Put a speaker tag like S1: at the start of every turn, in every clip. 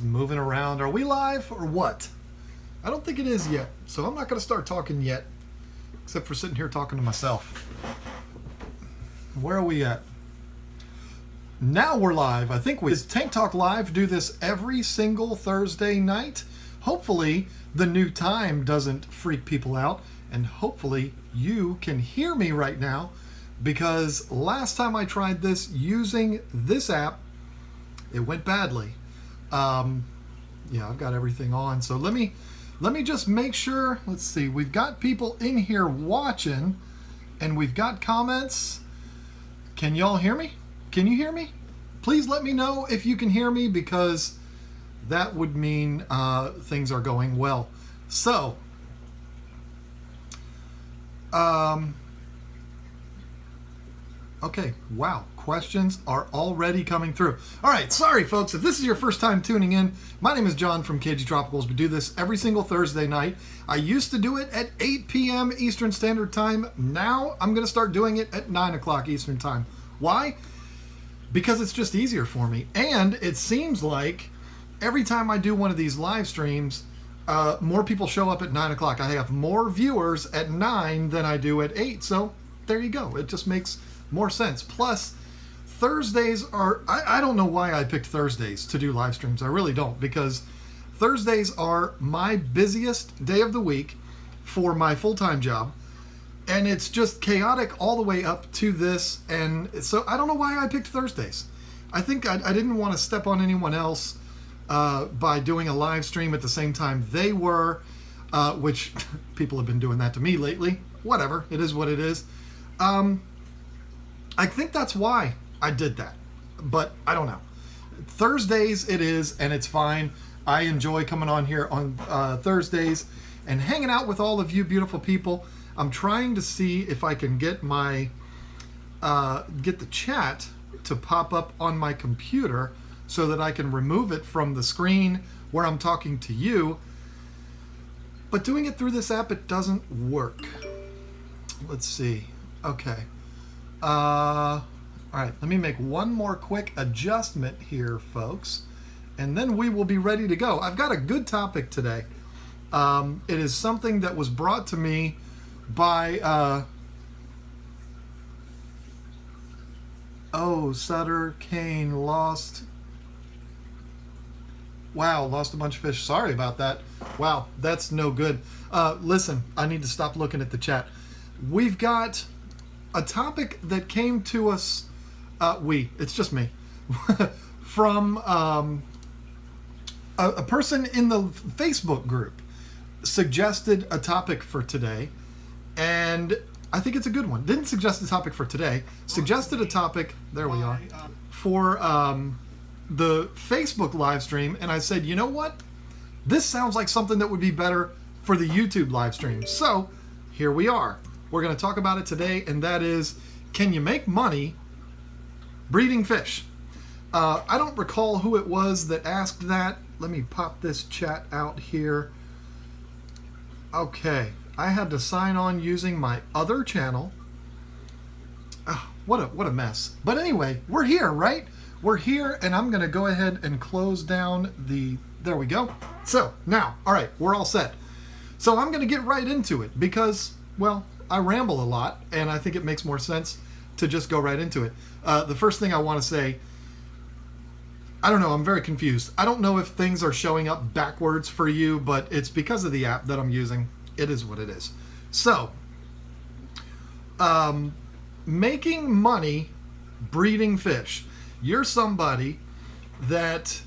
S1: moving around. Are we live or what? I don't think it is yet, so I'm not going to start talking yet, except for sitting here talking to myself. Where are we at? Now we're live. I think we Tank Talk Live do this every single Thursday night. Hopefully the new time doesn't freak people out, and hopefully you can hear me right now, because last time I tried this using this app, it went badly. Yeah, I've got everything on, so let me just make sure. Let's see, we've got people in here watching, and we've got comments. Can y'all hear me? Can you hear me? Please let me know if you can hear me, because that would mean things are going well. So, okay, wow, questions are already coming through. All right, sorry folks, if this is your first time tuning in, my name is John from KG Tropicals. We do this every single Thursday night. I used to do it at 8 p.m. Eastern Standard Time. Now I'm going to start doing it at 9 o'clock Eastern Time. Why? Because it's just easier for me. And it seems like every time I do one of these live streams, more people show up at 9 o'clock. I have more viewers at 9 than I do at 8. So there you go. It just makes more sense. Plus, Thursdays are, I don't know why I picked Thursdays to do live streams. I really don't, because Thursdays are my busiest day of the week for my full-time job. And it's just chaotic all the way up to this. And so I don't know why I picked Thursdays. I think I didn't want to step on anyone else by doing a live stream at the same time they were, which people have been doing that to me lately. Whatever, it is what it is. I think that's why I did that, but I don't know. Thursdays it is, and it's fine. I enjoy coming on here on Thursdays and hanging out with all of you beautiful people. I'm trying to see if I can get my get the chat to pop up on my computer so that I can remove it from the screen where I'm talking to you. But doing it through this app, it doesn't work. Let's see. Okay. All right, let me make one more quick adjustment here, folks, and then we will be ready to go. I've got a good topic today. It is something that was brought to me by, Sutter Kane lost. Wow, lost a bunch of fish. Sorry about that. Wow, that's no good. Listen, I need to stop looking at the chat. We've got a topic that came to us, it's just me, from a person in the Facebook group suggested a topic for today, and I think it's a good one. Didn't suggest a topic for today, suggested a topic, there we are, for the Facebook live stream, and I said, you know what? This sounds like something that would be better for the YouTube live stream. So here we are. We're going to talk about it today, and that is, can you make money breeding fish? I don't recall who it was that asked that. Let me pop this chat out here. Okay, I had to sign on using my other channel. What a mess. But anyway, we're here, right? We're here, and I'm going to go ahead and close down the... There we go. So, now, all right, we're all set. So I'm going to get right into it because, well, I ramble a lot, and I think it makes more sense to just go right into it. The first thing I want to say, I don't know, I'm very confused. I don't know if things are showing up backwards for you, but it's because of the app that I'm using. It is what it is. So, making money breeding fish. You're somebody that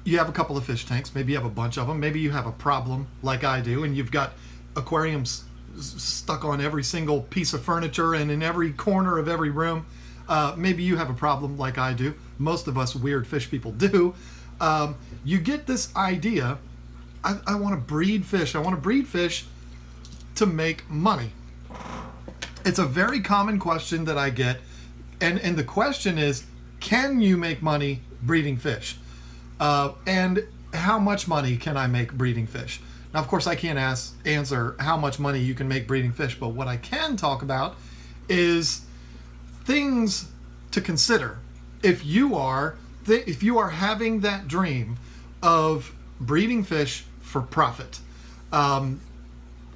S1: you have a couple of fish tanks. Maybe you have a bunch of them. Maybe you have a problem like I do, and you've got aquariums stuck on every single piece of furniture and in every corner of every room. Maybe you have a problem like I do. Most of us weird fish people do. You get this idea, I want to breed fish. I want to breed fish to make money. It's a very common question that I get, and the question is, can you make money breeding fish? And how much money can I make breeding fish? Now, of course, I can't answer how much money you can make breeding fish, but what I can talk about is things to consider if you are if you are having that dream of breeding fish for profit, I'm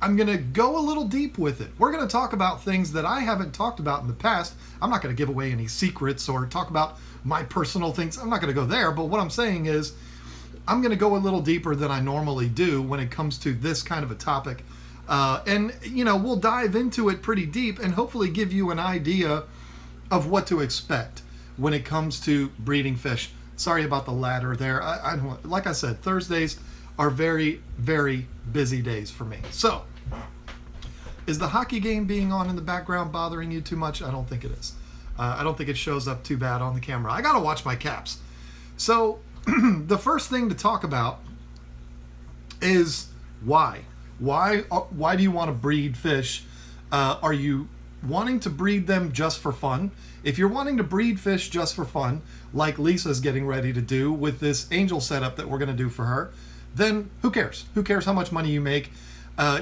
S1: going to go a little deep with it. We're going to talk about things that I haven't talked about in the past. I'm not going to give away any secrets or talk about my personal things. I'm not going to go there. But what I'm saying is I'm going to go a little deeper than I normally do when it comes to this kind of a topic. And, we'll dive into it pretty deep and hopefully give you an idea of what to expect when it comes to breeding fish. Sorry about the ladder there. I don't, like I said, Thursdays are very, very busy days for me. So, is the hockey game being on in the background bothering you too much? I don't think it is. I don't think it shows up too bad on the camera. I got to watch my caps. So, the first thing to talk about is why. Why do you want to breed fish? Are you wanting to breed them just for fun? If you're wanting to breed fish just for fun, like Lisa's getting ready to do with this angel setup that we're going to do for her, then who cares? Who cares how much money you make?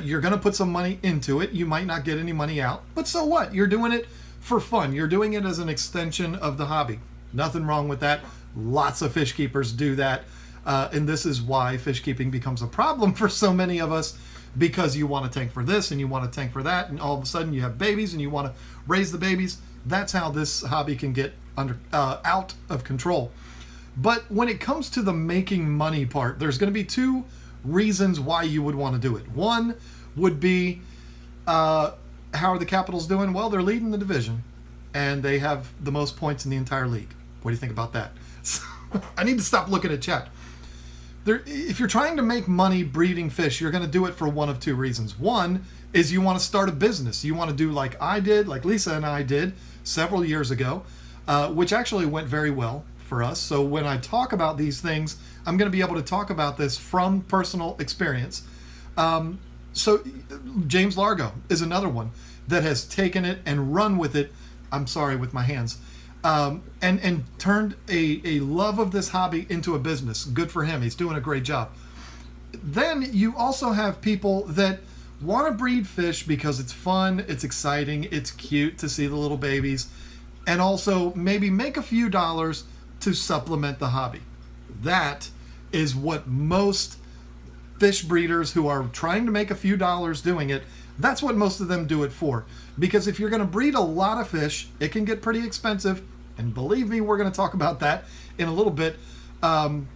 S1: You're going to put some money into it. You might not get any money out, but so what? You're doing it for fun. You're doing it as an extension of the hobby. Nothing wrong with that. Lots of fish keepers do that. And this is why fish keeping becomes a problem for so many of us, because you want a tank for this and you want a tank for that, and all of a sudden you have babies and you want to raise the babies. That's how this hobby can get out of control. But when it comes to the making money part, there's going to be two reasons why you would want to do it. One would be, how are the Capitals doing? Well, they're leading the division and they have the most points in the entire league. What do you think about that? I need to stop looking at chat. If you're trying to make money breeding fish, you're going to do it for one of two reasons. One is you want to start a business. You want to do like I did, like Lisa and I did several years ago, which actually went very well for us. So when I talk about these things, I'm going to be able to talk about this from personal experience. So James Largo is another one that has taken it and run with it. I'm sorry, with my hands. And turned a love of this hobby into a business. Good for him. He's doing a great job. Then you also have people that want to breed fish because it's fun, it's exciting, it's cute to see the little babies, and also maybe make a few dollars to supplement the hobby. That is what most fish breeders who are trying to make a few dollars doing it, that's what most of them do it for. Because if you're going to breed a lot of fish, it can get pretty expensive. And believe me, we're going to talk about that in a little bit. And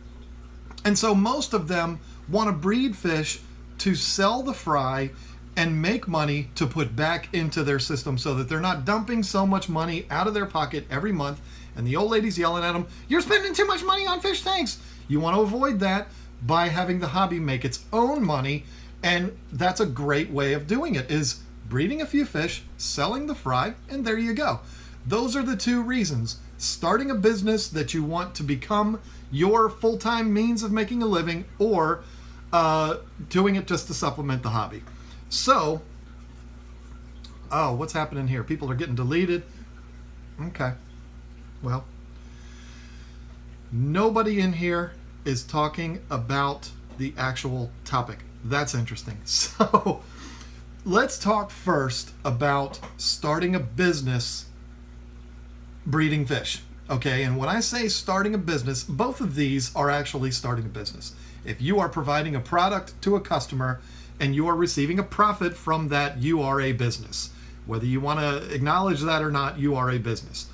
S1: so most of them want to breed fish to sell the fry and make money to put back into their system so that they're not dumping so much money out of their pocket every month. And the old lady's yelling at them, "You're spending too much money on fish tanks." You want to avoid that by having the hobby make its own money. And that's a great way of doing it, is breeding a few fish, selling the fry, and there you go. Those are the two reasons. Starting a business that you want to become your full-time means of making a living, or doing it just to supplement the hobby. So, oh, what's happening here? People are getting deleted. Okay. Well, nobody in here is talking about the actual topic. That's interesting. So, let's talk first about starting a business breeding fish. Okay, and when I say starting a business, both of these are actually starting a business. If you are providing a product to a customer and you are receiving a profit from that, you are a business. Whether you want to acknowledge that or not, you are a business.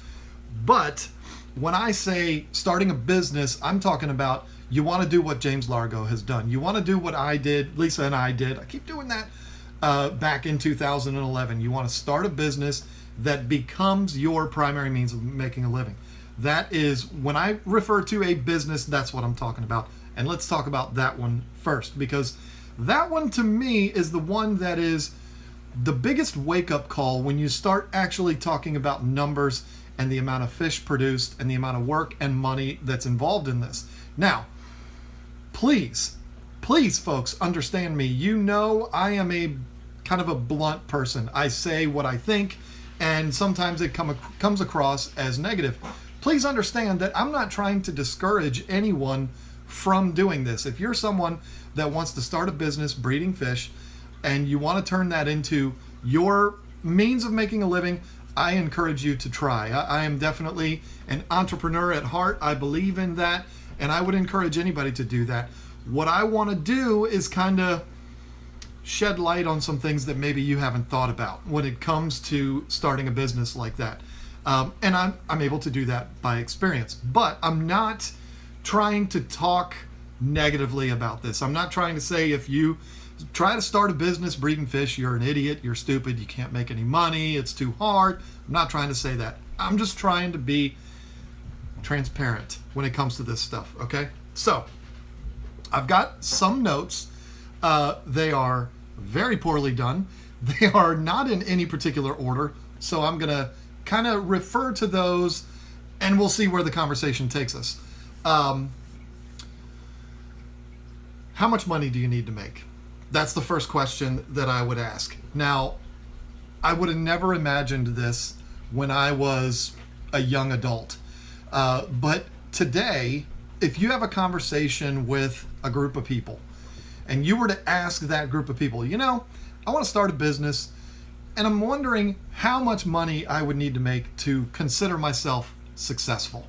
S1: But when I say starting a business, I'm talking about you want to do what James Largo has done. You want to do what I did, Lisa and I did. I keep doing that back in 2011. You want to start a business that becomes your primary means of making a living. That is, when I refer to a business, that's what I'm talking about. And let's talk about that one first, because that one to me is the one that is the biggest wake-up call when you start actually talking about numbers and the amount of fish produced and the amount of work and money that's involved in this. Now, please folks, understand me. You know I am a kind of a blunt person. I say what I think, and sometimes it comes across as negative. Please understand that I'm not trying to discourage anyone from doing this. If you're someone that wants to start a business breeding fish and you want to turn that into your means of making a living, I encourage you to try. I am definitely an entrepreneur at heart. I believe in that, and I would encourage anybody to do that. What I want to do is kind of shed light on some things that maybe you haven't thought about when it comes to starting a business like that. And I'm able to do that by experience, but I'm not trying to talk negatively about this. I'm not trying to say if you try to start a business breeding fish, you're an idiot, you're stupid, you can't make any money, it's too hard. I'm not trying to say that. I'm just trying to be transparent when it comes to this stuff, okay? So, I've got some notes. They are very poorly done. They are not in any particular order, so I'm going to kind of refer to those, and we'll see where the conversation takes us. How much money do you need to make? That's the first question that I would ask. Now, I would have never imagined this when I was a young adult. But today, if you have a conversation with a group of people, and you were to ask that group of people, I want to start a business, and I'm wondering how much money I would need to make to consider myself successful.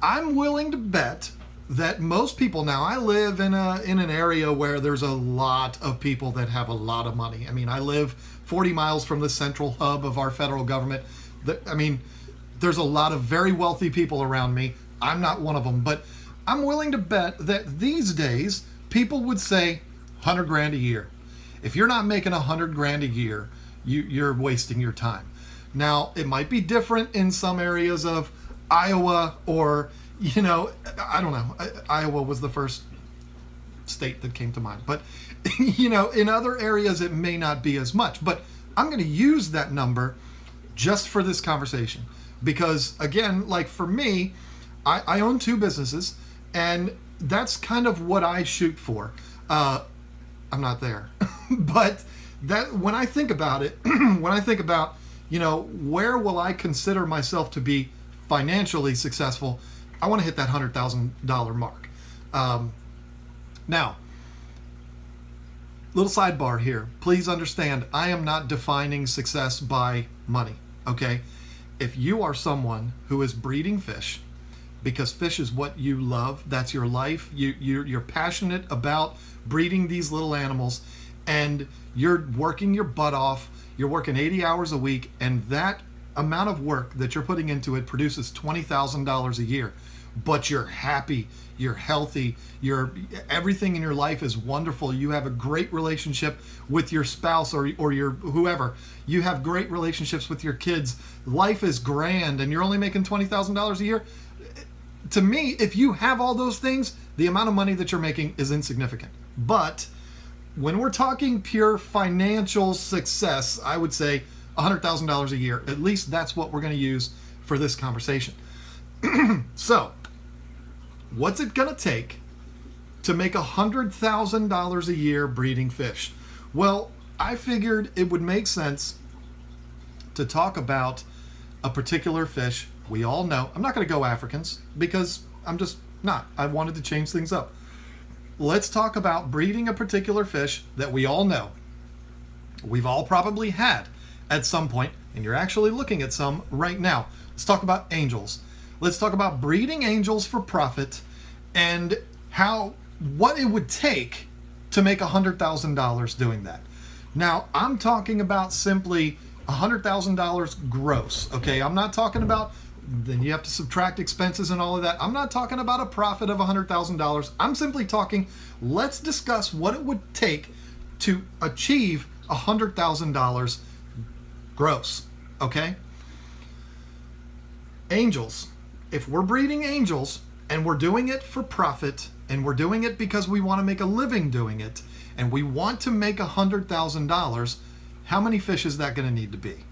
S1: I'm willing to bet that most people, now I live in an area where there's a lot of people that have a lot of money. I mean, I live 40 miles from the central hub of our federal government. There's a lot of very wealthy people around me. I'm not one of them, but I'm willing to bet that these days people would say 100 grand a year. If you're not making 100 grand a year, you're wasting your time. Now, it might be different in some areas of Iowa or, I don't know. Iowa was the first state that came to mind. But, in other areas, it may not be as much. But I'm going to use that number just for this conversation. Because, again, like for me, I own 2 businesses, and that's kind of what I shoot for. I'm not there. But that when I think about it, where will I consider myself to be financially successful, I want to hit that $100,000 mark. Now, little sidebar here. Please understand, I am not defining success by money, okay? If you are someone who is breeding fish, because fish is what you love, that's your life, you're passionate about breeding these little animals, and you're working your butt off, you're working 80 hours a week, and that amount of work that you're putting into it produces $20,000 a year, but you're happy, you're healthy, everything in your life is wonderful, you have a great relationship with your spouse or your whoever, you have great relationships with your kids, life is grand, and you're only making $20,000 a year. To me, if you have all those things, the amount of money that you're making is insignificant. But when we're talking pure financial success, I would say $100,000 a year. At least that's what we're going to use for this conversation. So, what's it going to take to make $100,000 a year breeding fish? Well, I figured it would make sense to talk about a particular fish we all know. I'm not going to go Africans because I'm just not. I wanted to change things up. Let's talk about breeding a particular fish that we all know. We've all probably had at some point, and you're actually looking at some right now. Let's talk about angels. Let's talk about breeding angels for profit and what it would take to make $100,000 doing that. Now, I'm talking about simply $100,000 gross, okay? I'm not talking about, then you have to subtract expenses and all of that. I'm not talking about a profit of $100,000. I'm simply talking, let's discuss what it would take to achieve $100,000 gross, okay? Angels. If we're breeding angels and we're doing it for profit and we're doing it because we want to make a living doing it and we want to make $100,000, how many fish is that going to need to be?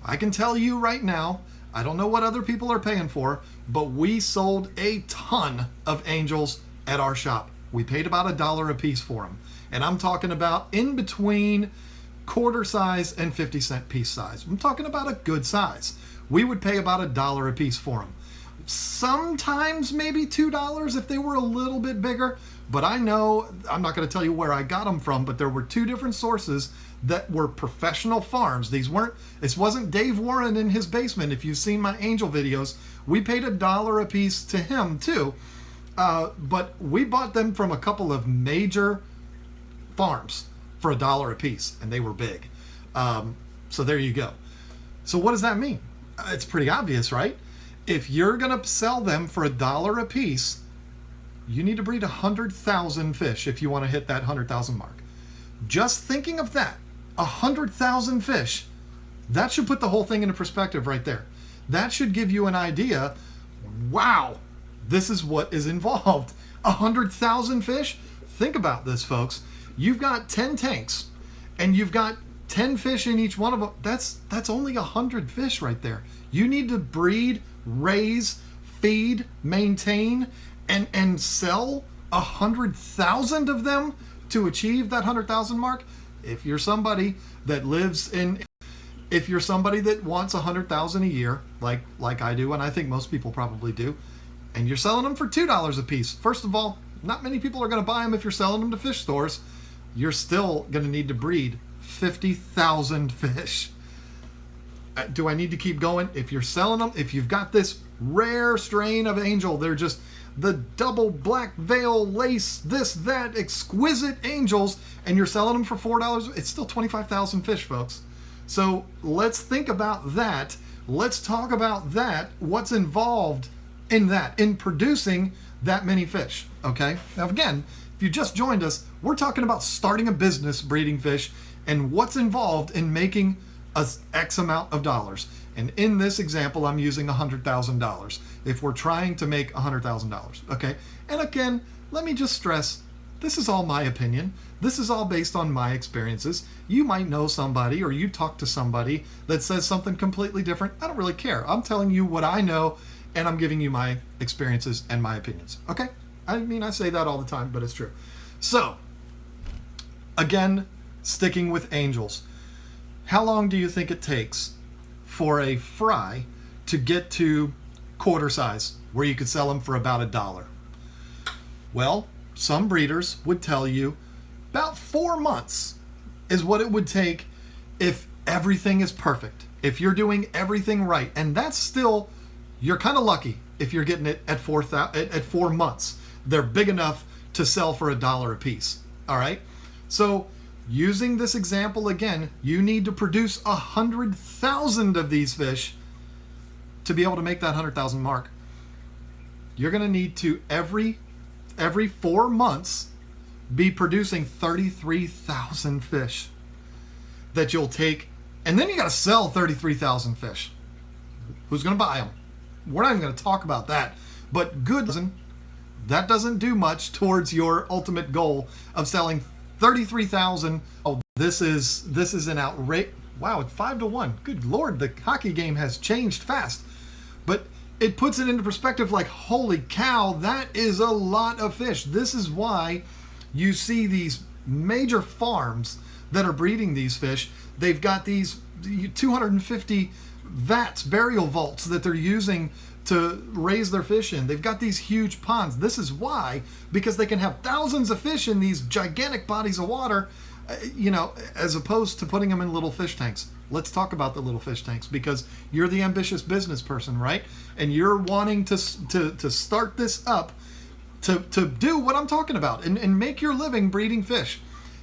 S1: I can tell you right now, I don't know what other people are paying for, but we sold a ton of angels at our shop. We paid about $1 a piece for them. And I'm talking about in between quarter size and 50-cent piece size. I'm talking about a good size. We would pay about $1 a piece for them. Sometimes maybe $2 if they were a little bit bigger. But I know, I'm not going to tell you where I got them from, but there were two different sources that were professional farms. This wasn't Dave Warren in his basement. If you've seen my angel videos, we paid $1 a piece to him too. But we bought them from a couple of major farms for $1 a piece, and they were big. So there you go. So what does that mean? It's pretty obvious, right? If you're going to sell them for $1 a piece, you need to breed 100,000 fish if you want to hit that 100,000 mark. Just thinking of that, 100,000 fish, that should put the whole thing into perspective right there. That should give you an idea, wow, this is what is involved. 100,000 fish? Think about this, folks. You've got 10 tanks, and you've got 10 fish in each one of them. That's only 100 fish right there. You need to breed, raise, feed, maintain, and sell 100,000 of them to achieve that 100,000 mark. If you're somebody that if you're somebody that wants 100,000 a year, like I do, and I think most people probably do, and you're selling them for $2 a piece, first of all, not many people are going to buy them if you're selling them to fish stores. You're still going to need to breed 50,000 fish. Do I need to keep going? If you're selling them, if you've got this rare strain of angel, they're just the double black veil lace, this, that, exquisite angels, and you're selling them for $4, it's still 25,000 fish, folks. So let's think about that. Let's talk about that. What's involved in that, in producing that many fish, okay? Now, again, if you just joined us, we're talking about starting a business breeding fish and what's involved in making X amount of dollars. And in this example, I'm using $100,000 if we're trying to make $100,000, okay? And again, let me just stress, this is all my opinion. This is all based on my experiences. You might know somebody or you talk to somebody that says something completely different. I don't really care. I'm telling you what I know and I'm giving you my experiences and my opinions, okay? I mean, I say that all the time, but it's true. So, again, sticking with angels. How long do you think it takes for a fry to get to quarter size where you could sell them for about $1? Well, some breeders would tell you about 4 months is what it would take if everything is perfect, if you're doing everything right. And that's still, you're kind of lucky if you're getting it at 4 months. They're big enough to sell for $1 a piece. All right. So using this example again, you need to produce 100,000 of these fish to be able to make that 100,000 mark. You're going to need to every 4 months be producing 33,000 fish that you'll take, and then you got to sell 33,000 fish. Who's going to buy them? We're not even going to talk about that. But that doesn't do much towards your ultimate goal of selling 33,000. Oh, this is an outrage. Wow, it's 5-1. Good Lord, the hockey game has changed fast. But it puts it into perspective like, holy cow, that is a lot of fish. This is why you see these major farms that are breeding these fish. They've got these 250 vats, burial vaults that they're using to raise their fish in. They've got these huge ponds. This is why, because they can have thousands of fish in these gigantic bodies of water, as opposed to putting them in little fish tanks. Let's talk about the little fish tanks, because you're the ambitious business person, right? And you're wanting to start this up to do what I'm talking about and make your living breeding fish.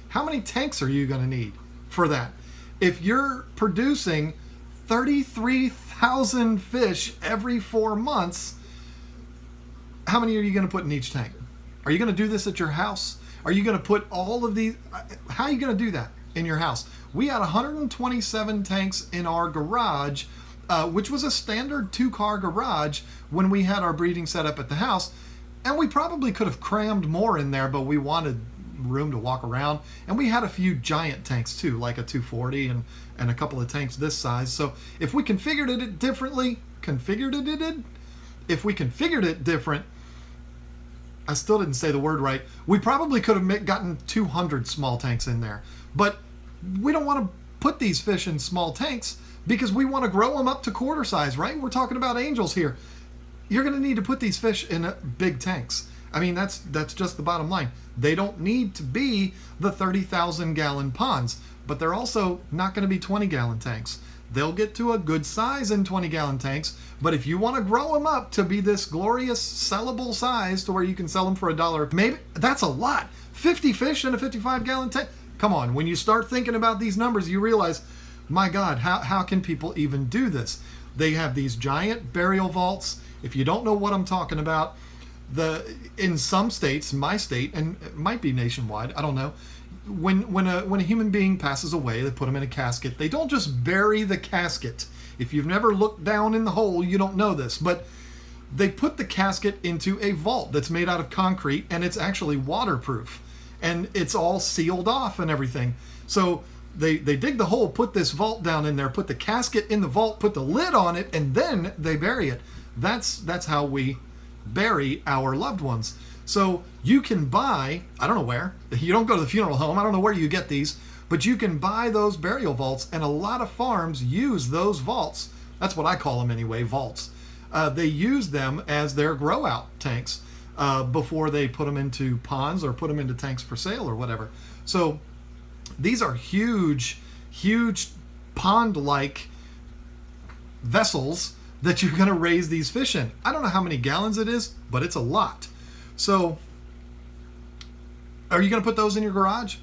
S1: How many tanks are you going to need for that? If you're producing 33,000 fish every 4 months, how many are you going to put in each tank? Are you going to do this at your house? Are you going to put all of these? How are you going to do that in your house? We had 127 tanks in our garage, which was a standard 2-car garage when we had our breeding set up at the house. And we probably could have crammed more in there, but we wanted room to walk around. And we had a few giant tanks too, like a 240 and a couple of tanks this size. So if we configured it differently, if we configured it different, I still didn't say the word right, we probably could have gotten 200 small tanks in there. But we don't want to put these fish in small tanks because we want to grow them up to quarter size, right? We're talking about angels here. you're going to need to put these fish in big tanks. I mean, that's just the bottom line. They don't need to be the 30,000 gallon ponds, but they're also not going to be 20-gallon tanks. They'll get to a good size in 20-gallon tanks, but if you want to grow them up to be this glorious sellable size to where you can sell them for $1, maybe that's a lot. 50 fish in a 55-gallon tank. Come on, when you start thinking about these numbers, you realize, my God, how can people even do this? They have these giant burial vaults. If you don't know what I'm talking about, in some states, my state, and it might be nationwide, I don't know, when a human being passes away, they put them in a casket. They don't just bury the casket. If you've never looked down in the hole, you don't know this, but they put the casket into a vault that's made out of concrete, and it's actually waterproof, and it's all sealed off and everything. So they dig the hole, put this vault down in there, put the casket in the vault, put the lid on it, and then they bury it. That's how we bury our loved ones. So you can buy, I don't know where, you don't go to the funeral home, I don't know where you get these, but you can buy those burial vaults, and a lot of farms use those vaults. That's what I call them anyway, vaults. They use them as their grow out tanks before they put them into ponds or put them into tanks for sale or whatever. So these are huge pond-like vessels that you're going to raise these fish in. I don't know how many gallons it is, but it's a lot. So are you going to put those in your garage?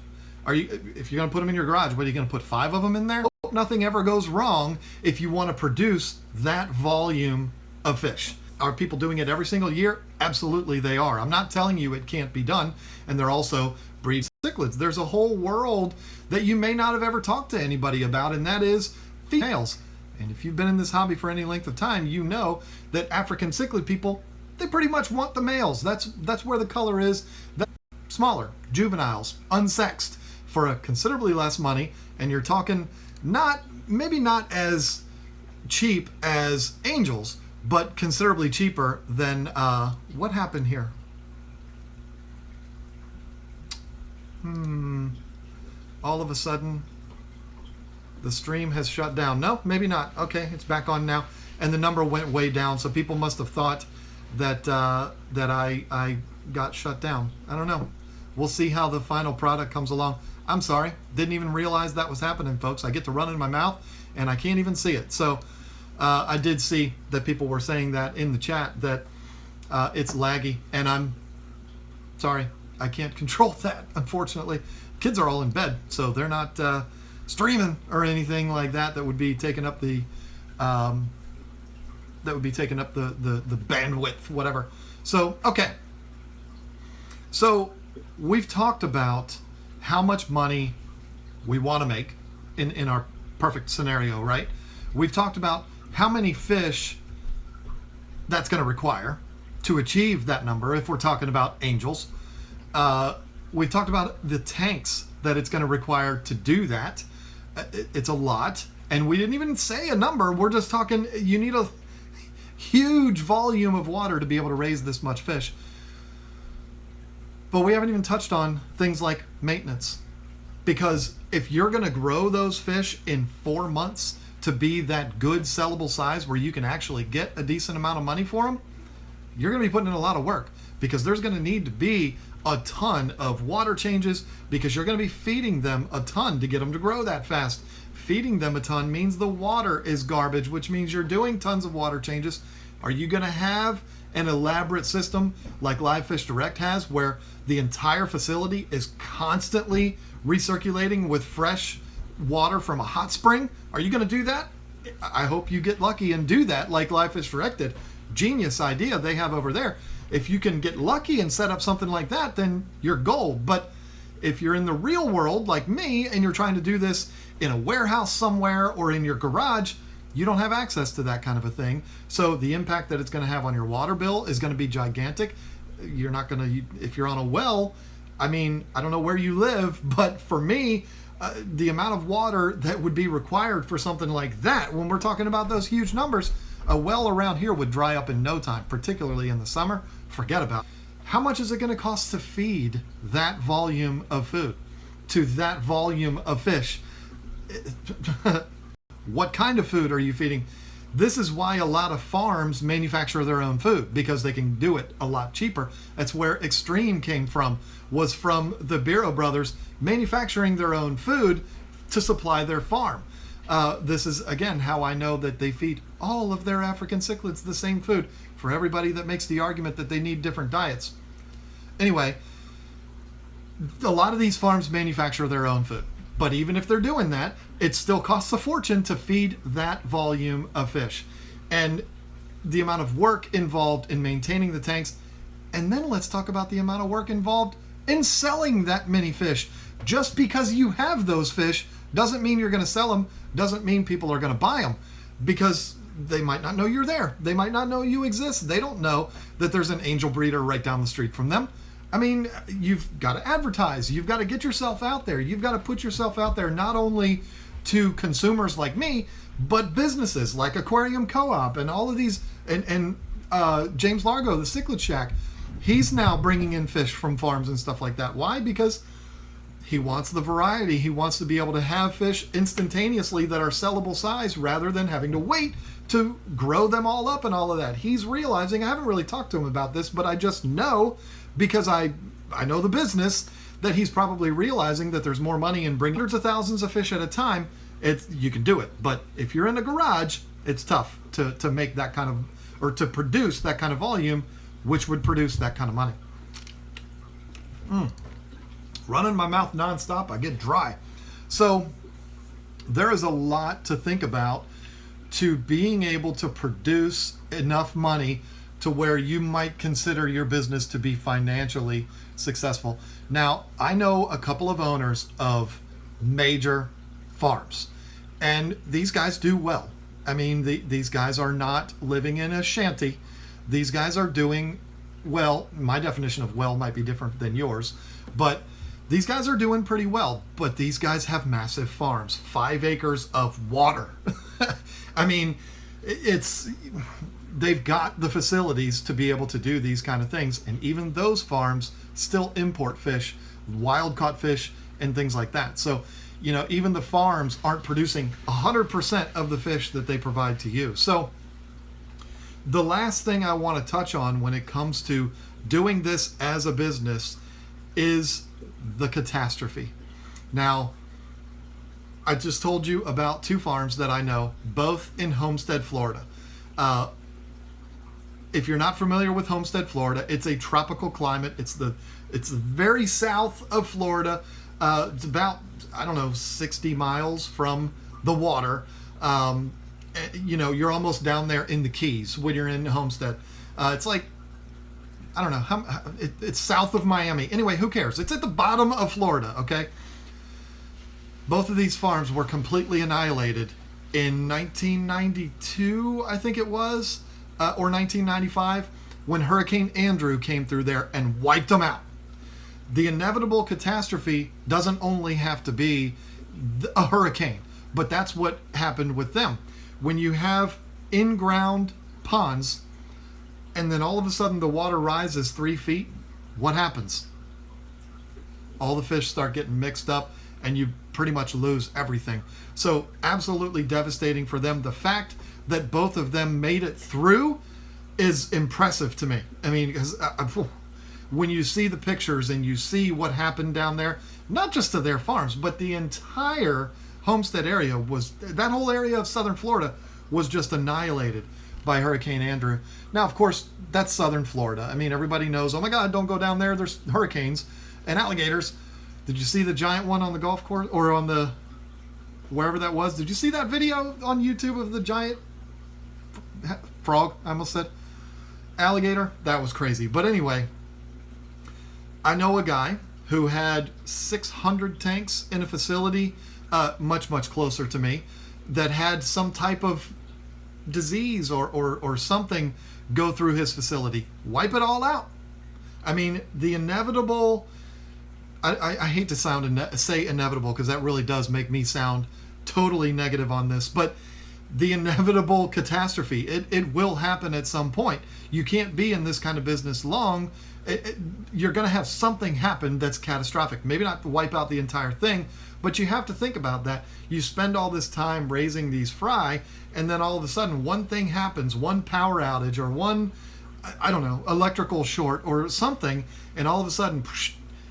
S1: If you're going to put them in your garage, what are you going to put 5 of them in there? Nothing ever goes wrong if you want to produce that volume of fish. Are people doing it every single year? Absolutely they are. I'm not telling you it can't be done. And they're also breed cichlids. There's a whole world that you may not have ever talked to anybody about, and that is females. And if you've been in this hobby for any length of time, you know that African cichlid people, they pretty much want the males. That's where the color is. Smaller, juveniles, unsexed, for a considerably less money. And you're talking maybe not as cheap as angels, but considerably cheaper than, what happened here? All of a sudden, the stream has shut down. No, maybe not. Okay, it's back on now. And the number went way down, so people must have thought that I got shut down. I don't know. We'll see how the final product comes along. I'm sorry. Didn't even realize that was happening, folks. I get to run in my mouth, and I can't even see it. So I did see that people were saying that in the chat, that it's laggy, and I'm sorry. I can't control that, unfortunately. Kids are all in bed, so they're not streaming or anything like that would be taking up the bandwidth, whatever. So okay, so we've talked about how much money we want to make in our perfect scenario, right? We've talked about how many fish that's going to require to achieve that number if we're talking about angels. We've talked about the tanks that it's going to require to do that. It's a lot, and we didn't even say a number. We're just talking, you need a huge volume of water to be able to raise this much fish. But we haven't even touched on things like maintenance, because if you're going to grow those fish in 4 months to be that good sellable size where you can actually get a decent amount of money for them, you're going to be putting in a lot of work, because there's going to need to be a ton of water changes, because you're going to be feeding them a ton to get them to grow that fast. Feeding them a ton means the water is garbage, which means you're doing tons of water changes. Are you going to have an elaborate system like Live Fish Direct has, where the entire facility is constantly recirculating with fresh water from a hot spring? Are you going to do that? I hope you get lucky and do that like Live Fish Direct did. Genius idea they have over there. If you can get lucky and set up something like that, then you're gold. But if you're in the real world like me and you're trying to do this in a warehouse somewhere or in your garage, you don't have access to that kind of a thing. So the impact that it's going to have on your water bill is going to be gigantic. You're not going to, if you're on a well, I mean, I don't know where you live, but for me, the amount of water that would be required for something like that, when we're talking about those huge numbers, a well around here would dry up in no time, particularly in the summer. Forget about it. How much is it going to cost to feed that volume of food to that volume of fish? What kind of food are you feeding? This is why a lot of farms manufacture their own food, because they can do it a lot cheaper. That's where Extreme came from, was from the Bureau brothers manufacturing their own food to supply their farm. This is, again, how I know that they feed all of their African cichlids the same food, for everybody that makes the argument that they need different diets. Anyway, a lot of these farms manufacture their own food. But even if they're doing that, it still costs a fortune to feed that volume of fish. And the amount of work involved in maintaining the tanks. And then let's talk about the amount of work involved in selling that many fish. Just because you have those fish doesn't mean you're going to sell them, doesn't mean people are going to buy them, because they might not know you're there. They might not know you exist. They don't know that there's an angel breeder right down the street from them. I mean, you've got to advertise. You've got to get yourself out there. You've got to put yourself out there not only to consumers like me, but businesses like Aquarium Co-op and all of these, and James Largo, the Cichlid Shack. He's now bringing in fish from farms and stuff like that. Why? Because he wants the variety. He wants to be able to have fish instantaneously that are sellable size rather than having to wait to grow them all up and all of that. He's realizing, I haven't really talked to him about this, but I just know, because I know the business, that he's probably realizing that there's more money in bringing hundreds of thousands of fish at a time. You can do it. But if you're in a garage, it's tough to make that kind of, or to produce that kind of volume, which would produce that kind of money. Running my mouth nonstop, I get dry. So there is a lot to think about to being able to produce enough money to where you might consider your business to be financially successful. Now, I know a couple of owners of major farms, and these guys do well. I mean, these guys are not living in a shanty. These guys are doing well. My definition of well might be different than yours, but these guys are doing pretty well. But these guys have massive farms, 5 acres of water. I mean, they've got the facilities to be able to do these kind of things. And even those farms still import fish, wild caught fish, and things like that. So, you know, even the farms aren't producing 100% of the fish that they provide to you. So the last thing I want to touch on when it comes to doing this as a business is the catastrophe. Now, I just told you about 2 farms that I know, both in Homestead, Florida. If you're not familiar with Homestead, Florida, it's a tropical climate. It's the very south of Florida. It's about, 60 miles from the water. You know, you're almost down there in the Keys when you're in Homestead. It's like, it's south of Miami. Anyway, who cares? It's at the bottom of Florida, okay? Both of these farms were completely annihilated in 1992, I think it was, or 1995, when Hurricane Andrew came through there and wiped them out. The inevitable catastrophe doesn't only have to be a hurricane, but that's what happened with them. When you have in-ground ponds and then all of a sudden the water rises 3 feet, what happens? All the fish start getting mixed up and you pretty much lose everything. So absolutely devastating for them. The fact that both of them made it through is impressive to me. I mean, because when you see the pictures and you see what happened down there, not just to their farms, but the entire Homestead area that whole area of southern Florida was just annihilated by Hurricane Andrew. Now, of course, that's southern Florida. I mean, everybody knows, oh my God, don't go down there. There's hurricanes and alligators. Did you see the giant one on the golf course or on the, wherever that was? Did you see that video on YouTube of the giant frog? I almost said alligator. That was crazy. But anyway, I know a guy who had 600 tanks in a facility much closer to me that had some type of disease or something go through his facility, wipe it all out. I mean, the inevitable, I hate to say inevitable, because that really does make me sound totally negative on this, but the inevitable catastrophe, it will happen at some point. You can't be in this kind of business long you're going to have something happen that's catastrophic. Maybe not wipe out the entire thing, but you have to think about that. You spend all this time raising these fry, and then all of a sudden one thing happens, one power outage or one, I don't know, electrical short or something, and all of a sudden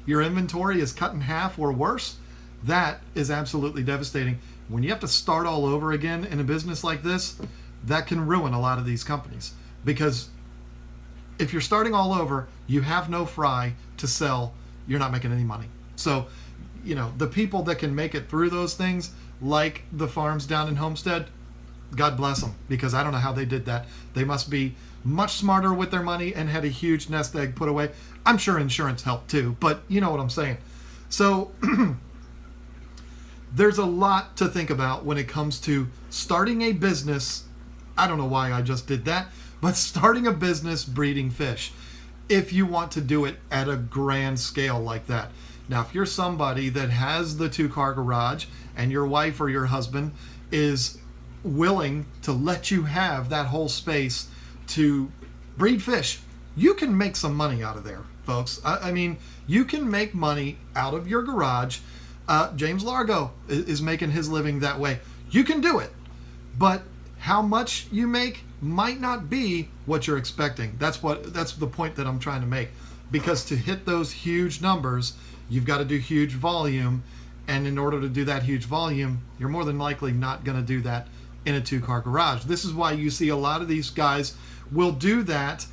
S1: your inventory is cut in half or worse. That is absolutely devastating. When you have to start all over again in a business like this, that can ruin a lot of these companies, because if you're starting all over, you have no fry to sell, you're not making any money. So, the people that can make it through those things, like the farms down in Homestead, God bless them, because I don't know how they did that. They must be much smarter with their money and had a huge nest egg put away. I'm sure insurance helped too, but you know what I'm saying. So there's a lot to think about when it comes to starting a business. I don't know why I just did that, but starting a business breeding fish, if you want to do it at a grand scale like that. Now, if you're somebody that has the 2-car garage and your wife or your husband is willing to let you have that whole space to breed fish, you can make some money out of there, folks. I mean, you can make money out of your garage. James Largo is making his living that way. You can do it, but how much you make might not be what you're expecting. That's the point that I'm trying to make, because to hit those huge numbers, you've got to do huge volume, and in order to do that huge volume, you're more than likely not going to do that in a 2-car garage. This is why you see a lot of these guys will do that,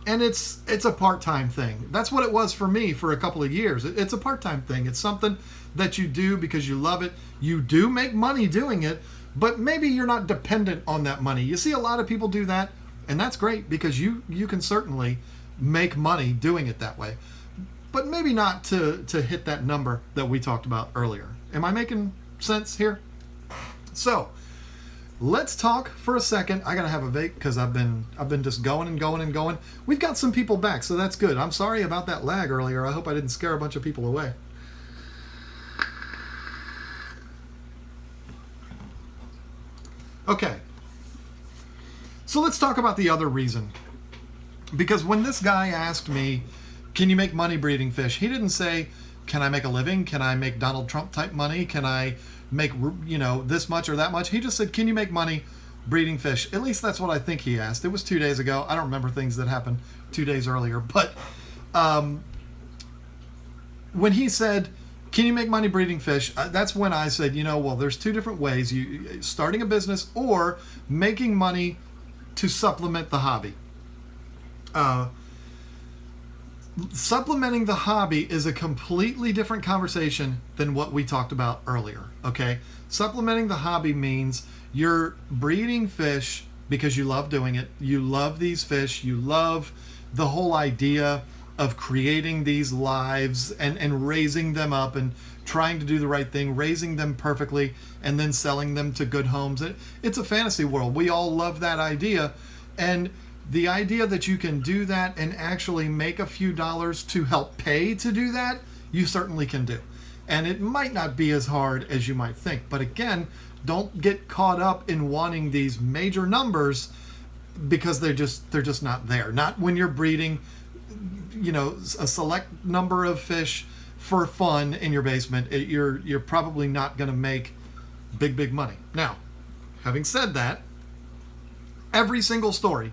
S1: and it's a part-time thing. That's what it was for me for a couple of years. It's a part-time thing. It's something that you do because you love it. You do make money doing it, but maybe you're not dependent on that money. You see a lot of people do that, and that's great, because you can certainly make money doing it that way, but maybe not to hit that number that we talked about earlier. Am I making sense here? So let's talk for a second. I gotta have a vape because I've been just going and going and going. We've got some people back, so that's good. I'm sorry about that lag earlier. I hope I didn't scare a bunch of people away. Okay, so let's talk about the other reason. Because when this guy asked me, can you make money breeding fish? He didn't say, can I make a living? Can I make Donald Trump type money? Can I make, this much or that much? He just said, can you make money breeding fish? At least that's what I think he asked. It was 2 days ago. I don't remember things that happened 2 days earlier. But when he said, can you make money breeding fish? That's when I said, well, there's two different ways. You starting a business or making money to supplement the hobby. Supplementing the hobby is a completely different conversation than what we talked about earlier, okay? Supplementing the hobby means you're breeding fish because you love doing it. You love these fish. You love the whole idea of creating these lives and raising them up and trying to do the right thing, raising them perfectly, and then selling them to good homes. It's a fantasy world. We all love that idea. And the idea that you can do that and actually make a few dollars to help pay to do that, you certainly can do. And it might not be as hard as you might think. But again, don't get caught up in wanting these major numbers, because they're just not there. Not when you're breeding, a select number of fish for fun in your basement. You're probably not going to make big money. Now, having said that, every single story,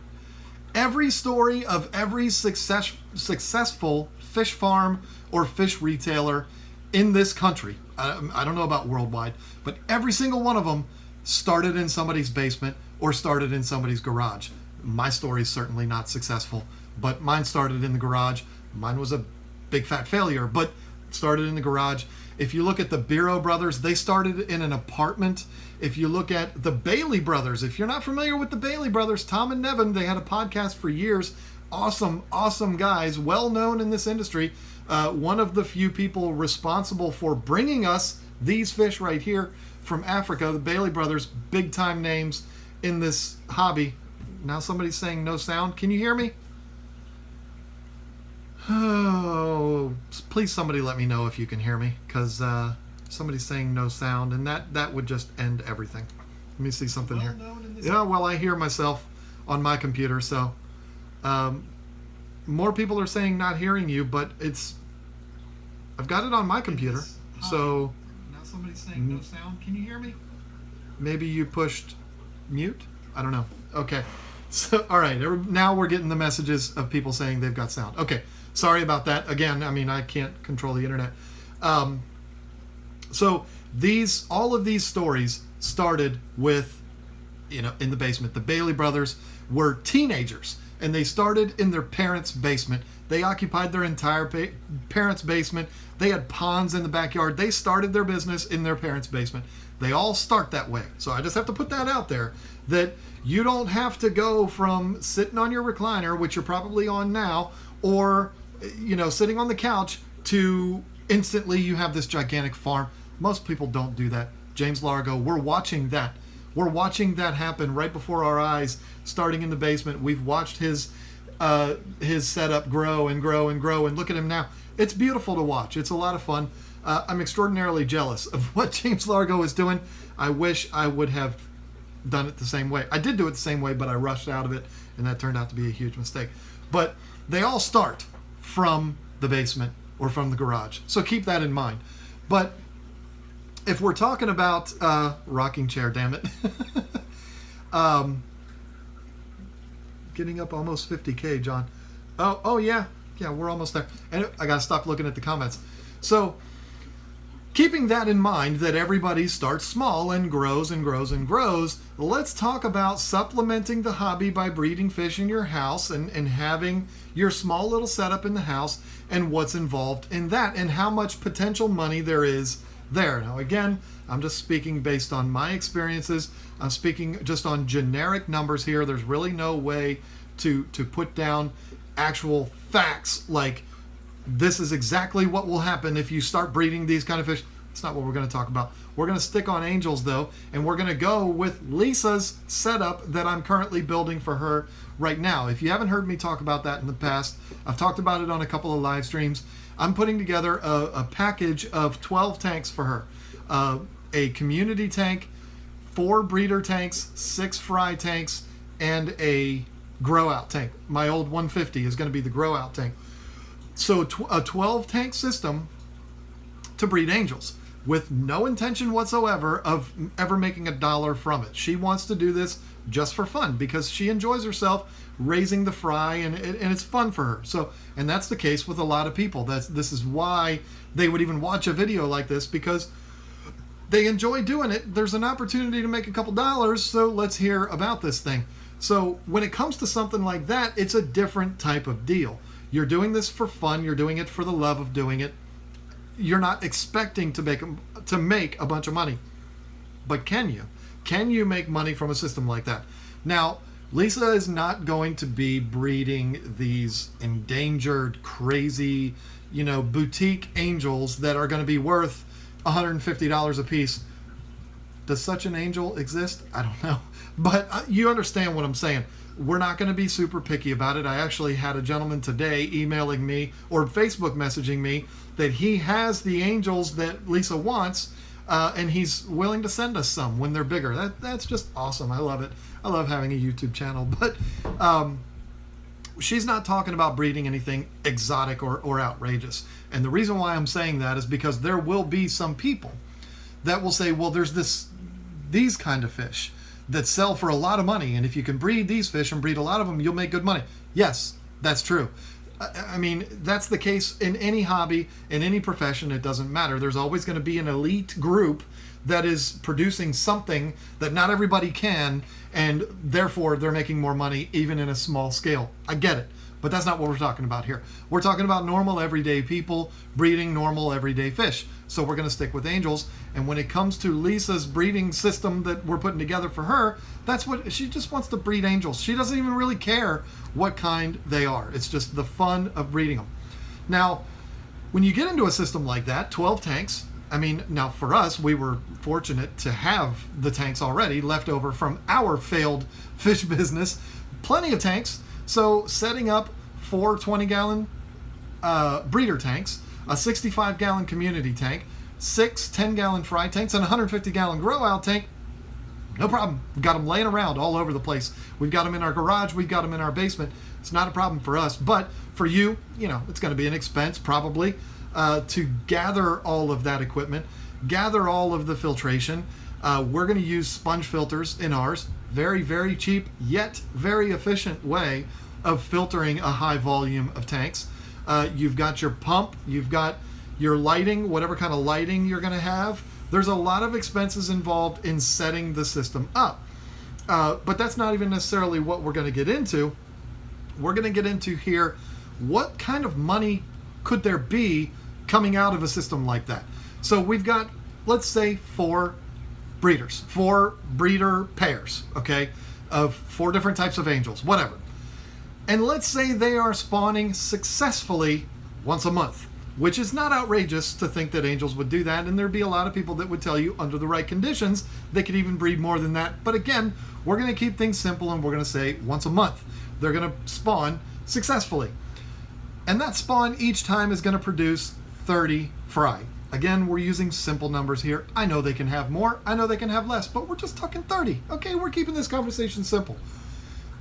S1: every story of every successful fish farm or fish retailer in this country, I don't know about worldwide, but every single one of them started in somebody's basement or started in somebody's garage. My story is certainly not successful, but mine started in the garage. Mine was a big fat failure, but started in the garage. If you look at the Bureau brothers, they started in an apartment. If you look at the Bailey brothers, if you're not familiar with the Bailey brothers, Tom and Nevin, they had a podcast for years. Awesome guys, well known in this industry. One of the few people responsible for bringing us these fish right here from Africa. The Bailey brothers, big time names in this hobby. Now somebody's saying no sound. Can you hear me? Oh, please somebody let me know if you can hear me, because somebody's saying no sound, and that would just end everything. Let me see something here. Yeah, well, I hear myself on my computer, so more people are saying not hearing you, but I've got it on my computer. So
S2: now somebody's saying no sound. Can you hear me?
S1: Maybe you pushed mute? I don't know. Okay. So, all right. Now we're getting the messages of people saying they've got sound. Okay. Sorry about that. Again, I mean, I can't control the internet. So all of these stories started with, in the basement. The Bailey brothers were teenagers, and they started in their parents' basement. They occupied their entire parents' basement. They had ponds in the backyard. They started their business in their parents' basement. They all start that way. So I just have to put that out there, that you don't have to go from sitting on your recliner, which you're probably on now, or sitting on the couch, to instantly you have this gigantic farm. Most people don't do that. James Largo, we're watching that. We're watching that happen right before our eyes, starting in the basement. We've watched his setup grow and grow and grow, and look at him now. It's beautiful to watch. It's a lot of fun. I'm extraordinarily jealous of what James Largo is doing. I wish I would have done it the same way. I did do it the same way, but I rushed out of it, and that turned out to be a huge mistake. But they all start from the basement or from the garage. So keep that in mind. But if we're talking about rocking chair, damn it. Getting up almost 50K, John. Oh yeah. Yeah, we're almost there. And I got to stop looking at the comments. So keeping that in mind, that everybody starts small and grows and grows and grows, let's talk about supplementing the hobby by breeding fish in your house and having your small little setup in the house, and what's involved in that, and how much potential money there is there. Now, again, I'm just speaking based on my experiences. I'm speaking just on generic numbers here. There's really no way to put down actual facts like this is exactly what will happen if you start breeding these kind of fish. It's not what we're going to talk about. We're going to stick on angels, though, and we're going to go with Lisa's setup that I'm currently building for her right now. If you haven't heard me talk about that in the past, I've talked about it on a couple of live streams. I'm putting together a package of 12 tanks for her. A community tank, 4 breeder tanks, 6 fry tanks, and a grow out tank. My old 150 is going to be the grow out tank. So a 12 tank system to breed angels, with no intention whatsoever of ever making $1 from it. She wants to do this just for fun because she enjoys herself raising the fry, and it's fun for her. So, and that's the case with a lot of people. This is why they would even watch a video like this, because they enjoy doing it. There's an opportunity to make a couple dollars, so let's hear about this thing. So when it comes to something like that, it's a different type of deal. You're doing this for fun. You're doing it for the love of doing it. You're not expecting to make a bunch of money. But can you? Can you make money from a system like that? Now, Lisa is not going to be breeding these endangered, crazy, boutique angels that are going to be worth $150 a piece. Does such an angel exist? I don't know. But you understand what I'm saying. We're not going to be super picky about it. I actually had a gentleman today emailing me or Facebook messaging me that he has the angels that Lisa wants, and he's willing to send us some when they're bigger. That's just awesome. I love it. I love having a YouTube channel. But she's not talking about breeding anything exotic or outrageous. And the reason why I'm saying that is because there will be some people that will say, well, there's these kind of fish that sell for a lot of money, and if you can breed these fish and breed a lot of them, you'll make good money. Yes, that's true. I mean, that's the case in any hobby, in any profession. It doesn't matter. There's always going to be an elite group that is producing something that not everybody can, and therefore they're making more money even in a small scale. I get it, but that's not what we're talking about here. We're talking about normal everyday people breeding normal everyday fish. So we're going to stick with angels. And when it comes to Lisa's breeding system that we're putting together for her, that's what she just wants to breed angels. She doesn't even really care what kind they are. It's just the fun of breeding them. Now, when you get into a system like that, 12 tanks, I mean, now for us, we were fortunate to have the tanks already left over from our failed fish business. Plenty of tanks. So setting up 4 20-gallon breeder tanks, a 65-gallon community tank, 6 10-gallon fry tanks, and a 150-gallon grow-out tank, No problem. We've got them laying around all over the place. We've got them in our garage. We've got them in our basement. It's not a problem for us. But for you, it's going to be an expense probably to gather all of that equipment, gather all of the filtration. We're going to use sponge filters in ours. Very, very cheap, yet very efficient way of filtering a high volume of tanks. You've got your pump. You've got your lighting, whatever kind of lighting you're going to have. There's a lot of expenses involved in setting the system up. But that's not even necessarily what we're going to get into. We're going to get into here what kind of money could there be coming out of a system like that. So we've got, let's say, 4 breeders, 4 breeder pairs, okay, of 4 different types of angels, whatever. And let's say they are spawning successfully once a month, which is not outrageous to think that angels would do that. And there'd be a lot of people that would tell you under the right conditions, they could even breed more than that. But again, we're going to keep things simple and we're going to say once a month, they're going to spawn successfully. And that spawn each time is going to produce 30 fry. Again, we're using simple numbers here. I know they can have more. I know they can have less, but we're just talking 30. Okay, we're keeping this conversation simple.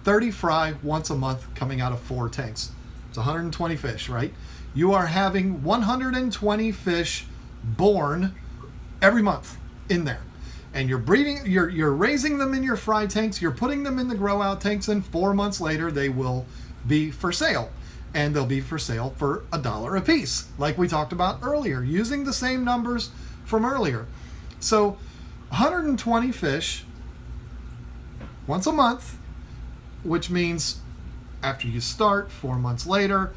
S1: 30 fry once a month coming out of 4 tanks. It's 120 fish, right? You are having 120 fish born every month in there. And you're breeding, you're raising them in your fry tanks, you're putting them in the grow out tanks, and 4 months later they will be for sale. And they'll be for sale for $1 a piece, like we talked about earlier, using the same numbers from earlier. So 120 fish once a month, which means after you start, 4 months later,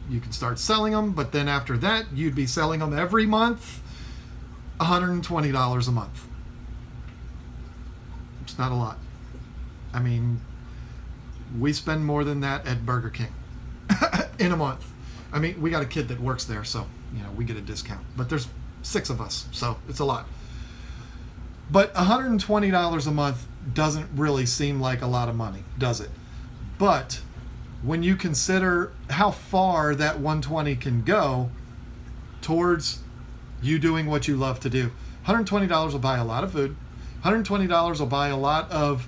S1: you can start selling them. But then after that, you'd be selling them every month, $120 a month. It's not a lot. I mean, we spend more than that at Burger King in a month. I mean, we got a kid that works there, so we get a discount. But there's 6 of us, so it's a lot. But $120 a month doesn't really seem like a lot of money, does it? But when you consider how far that 120 can go towards you doing what you love to do, $120 will buy a lot of food. $120 will buy a lot of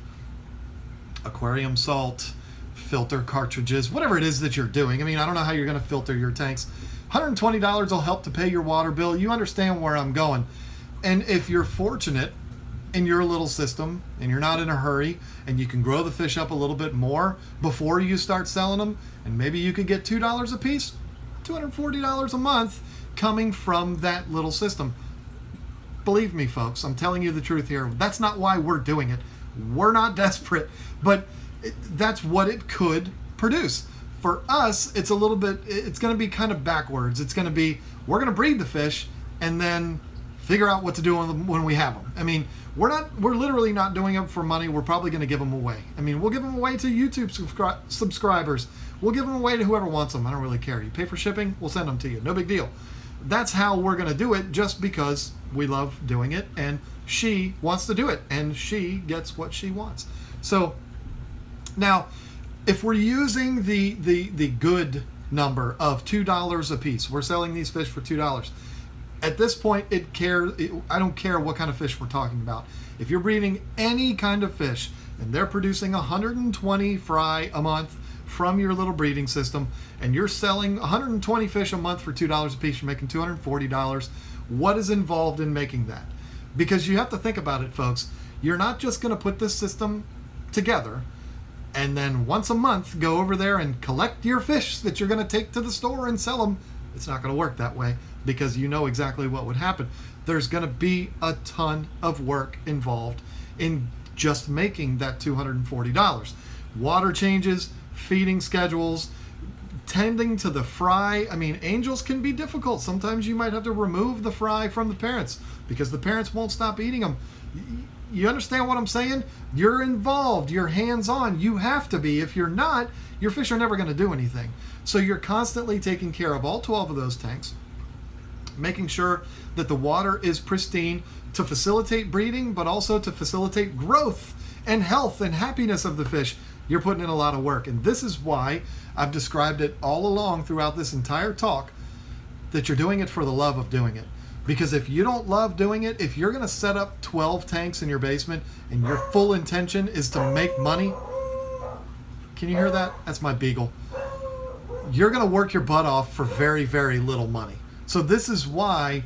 S1: aquarium salt, filter cartridges, whatever it is that you're doing. I mean, I don't know how you're going to filter your tanks. $120 will help to pay your water bill. You understand where I'm going. And if you're fortunate in your little system and you're not in a hurry and you can grow the fish up a little bit more before you start selling them, and maybe you could get $2 a piece, $240 a month coming from that little system. Believe me, folks, I'm telling you the truth here. That's not why we're doing it. We're not desperate, but that's what it could produce. For us, it's going to be kind of backwards. It's going to be, we're going to breed the fish and then figure out what to do with them when we have them. I mean, we're literally not doing them for money. We're probably going to give them away. I mean, we'll give them away to YouTube subscribers. We'll give them away to whoever wants them. I don't really care. You pay for shipping, we'll send them to you. No big deal. That's how we're going to do it, just because we love doing it and she wants to do it and she gets what she wants. So now, if we're using the good number of $2 a piece, we're selling these fish for $2. At this point, I don't care what kind of fish we're talking about. If you're breeding any kind of fish and they're producing 120 fry a month from your little breeding system, and you're selling 120 fish a month for $2 a piece, you're making $240. What is involved in making that? Because you have to think about it, folks. You're not just going to put this system together and then once a month go over there and collect your fish that you're going to take to the store and sell them. It's not going to work that way, because you know exactly what would happen. There's going to be a ton of work involved in just making that $240. Water changes, feeding schedules, tending to the fry. I mean, angels can be difficult. Sometimes you might have to remove the fry from the parents because the parents won't stop eating them. You understand what I'm saying? You're involved. You're hands-on. You have to be. If you're not, your fish are never going to do anything. So you're constantly taking care of all 12 of those tanks, making sure that the water is pristine to facilitate breeding, but also to facilitate growth and health and happiness of the fish. You're putting in a lot of work. And this is why I've described it all along throughout this entire talk, that you're doing it for the love of doing it. Because if you don't love doing it, if you're going to set up 12 tanks in your basement and your full intention is to make money, can you hear that? That's my beagle. You're going to work your butt off for very, very little money. So this is why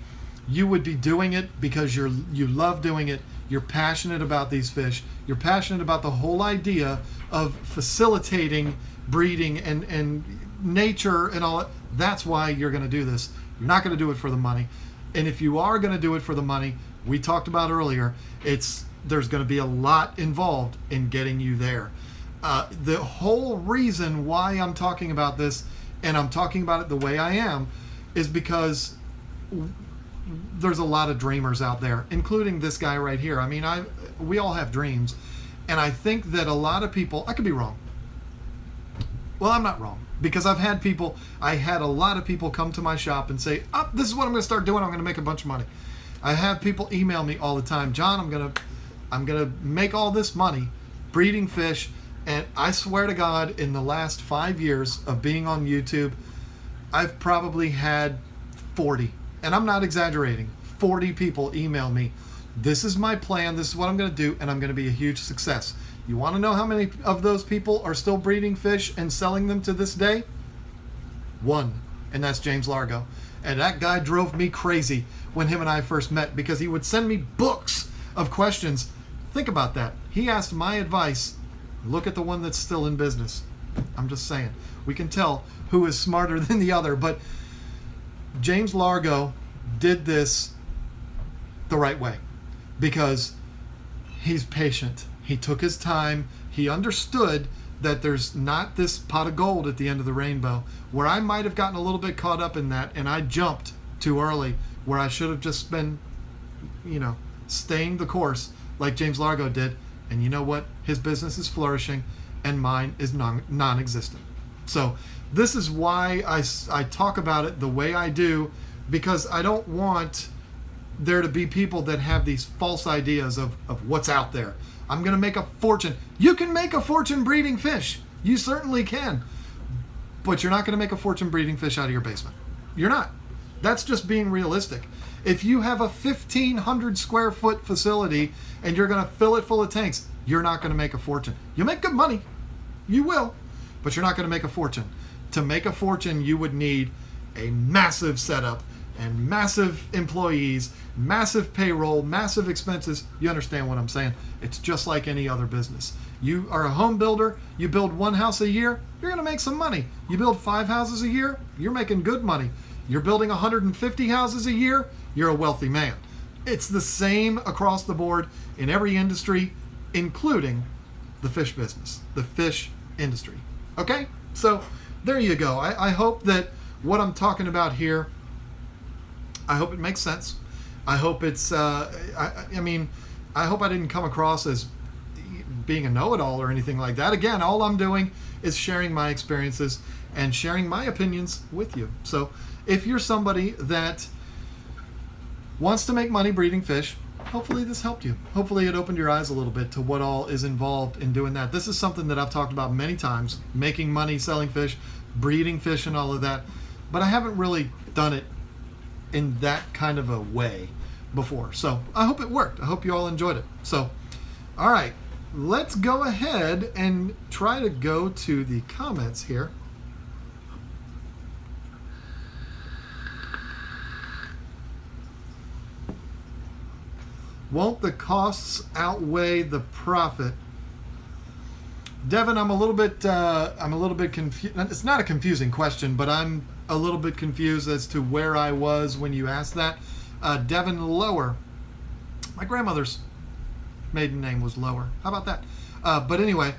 S1: you would be doing it, because you love doing it. You're passionate about these fish. You're passionate about the whole idea of facilitating breeding and nature and all that. That's why you're going to do this. You're not going to do it for the money. And if you are going to do it for the money, we talked about earlier, there's going to be a lot involved in getting you there. The whole reason why I'm talking about this, and I'm talking about it the way I am, is because there's a lot of dreamers out there, including this guy right here. I mean, we all have dreams, and I think that a lot of people, I could be wrong. Well, I'm not wrong, because I had a lot of people come to my shop and say, oh, this is what I'm going to start doing. I'm going to make a bunch of money. I have people email me all the time, John, I'm going to make all this money breeding fish. And I swear to God, in the last 5 years of being on YouTube, I've probably had 40, and I'm not exaggerating, 40 people email me, this is my plan, this is what I'm going to do, and I'm going to be a huge success. You want to know how many of those people are still breeding fish and selling them to this day? One, and that's James Largo. And that guy drove me crazy when him and I first met, because he would send me books of questions. Think about that. He asked my advice. Look at the one that's still in business. I'm just saying. We can tell who is smarter than the other, but James Largo did this the right way, because he's patient. He took his time. He understood that there's not this pot of gold at the end of the rainbow, where I might have gotten a little bit caught up in that, and I jumped too early, where I should have just been, staying the course like James Largo did. And you know what? His business is flourishing, and mine is non-existent. So this is why I talk about it the way I do, because I don't want there to be people that have these false ideas of what's out there. I'm going to make a fortune. You can make a fortune breeding fish. You certainly can. But you're not going to make a fortune breeding fish out of your basement. You're not. That's just being realistic. If you have a 1,500 square foot facility and you're going to fill it full of tanks, you're not going to make a fortune. You'll make good money. You will. But you're not going to make a fortune. To make a fortune, you would need a massive setup and massive employees, massive payroll, massive expenses. You understand what I'm saying? It's just like any other business. You are a home builder. You build one house a year, you're going to make some money. You build 5 houses a year, you're making good money. You're building 150 houses a year, you're a wealthy man. It's the same across the board in every industry, including the fish business, the fish industry. Okay? So there you go. I hope that what I'm talking about here, I hope it makes sense. I hope it's, I hope I didn't come across as being a know-it-all or anything like that. Again, all I'm doing is sharing my experiences and sharing my opinions with you. So if you're somebody that wants to make money breeding fish, hopefully this helped you. Hopefully it opened your eyes a little bit to what all is involved in doing that. This is something that I've talked about many times, making money selling fish, breeding fish and all of that, but I haven't really done it in that kind of a way before. So I hope it worked. I hope you all enjoyed it. So, all right, let's go ahead and try to go to the comments here. Won't the costs outweigh the profit? Devin, I'm a little bit confused. It's not a confusing question, but I'm a little bit confused as to where I was when you asked that. Devin Lower. My grandmother's maiden name was Lower. How about that? But anyway,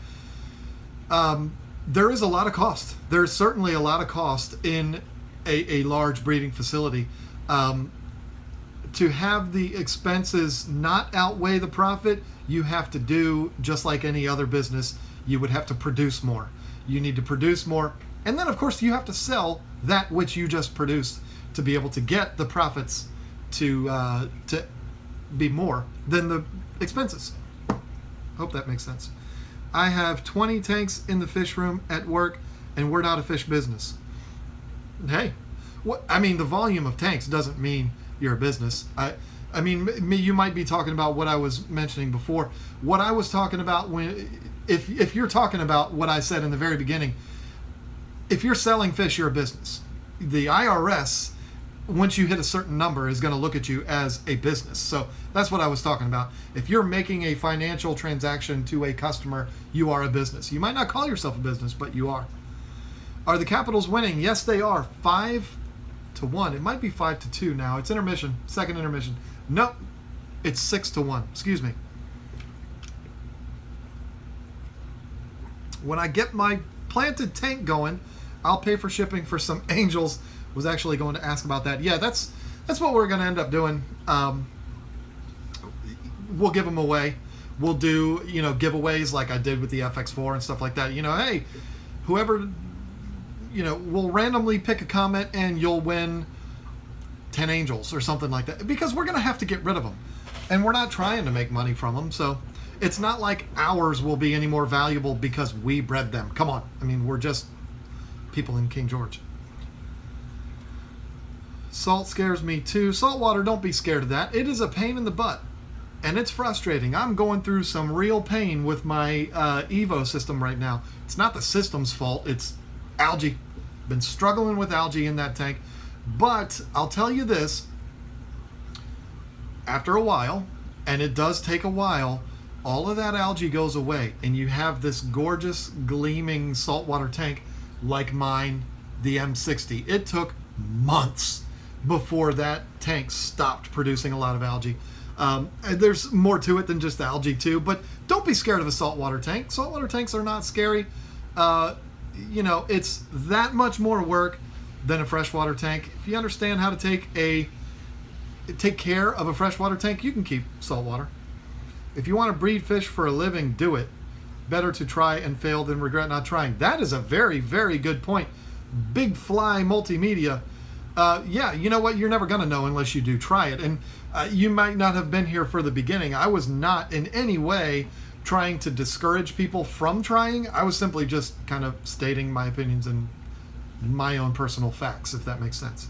S1: there is a lot of cost. There's certainly a lot of cost in a large breeding facility. To have the expenses not outweigh the profit, you have to do just like any other business. You would have to produce more. You need to produce more. And then, of course, you have to sell that which you just produced to be able to get the profits to be more than the expenses. Hope that makes sense. I have 20 tanks in the fish room at work, and we're not a fish business. Hey, The volume of tanks doesn't mean you're a business. You might be talking about what I was mentioning before. What I was talking about if you're talking about what I said in the very beginning, if you're selling fish, you're a business. The IRS, once you hit a certain number, is going to look at you as a business. So that's what I was talking about. If you're making a financial transaction to a customer, you are a business. You might not call yourself a business, but you are. Are the Capitals winning? Yes, they are. 5-1. It might be 5-2 now. It's intermission. Second intermission. Nope. It's 6-1. Excuse me. When I get my planted tank going, I'll pay for shipping for some angels. Was actually going to ask about that. Yeah, that's what we're going to end up doing. We'll give them away. We'll do, giveaways like I did with the FX4 and stuff like that. Hey, whoever, we'll randomly pick a comment and you'll win 10 angels or something like that, because we're going to have to get rid of them. And we're not trying to make money from them. So it's not like ours will be any more valuable because we bred them. Come on. We're just people in King George. Salt scares me too. Saltwater, don't be scared of that. It is a pain in the butt. And it's frustrating. I'm going through some real pain with my Evo system right now. It's not the system's fault. It's algae. Been struggling with algae in that tank. But I'll tell you this. After a while, and it does take a while, all of that algae goes away. And you have this gorgeous, gleaming saltwater tank like mine, the M60. It took months before that tank stopped producing a lot of algae. There's more to it than just algae too, but don't be scared of a saltwater tank. Saltwater tanks are not scary. It's that much more work than a freshwater tank. If you understand how to take care of a freshwater tank, you can keep saltwater. If you want to breed fish for a living, do it. Better to try and fail than regret not trying. That is a very, very good point. Big Fly Multimedia. You know what? You're never going to know unless you do try it. And you might not have been here for the beginning. I was not in any way trying to discourage people from trying. I was simply just kind of stating my opinions and my own personal facts, if that makes sense.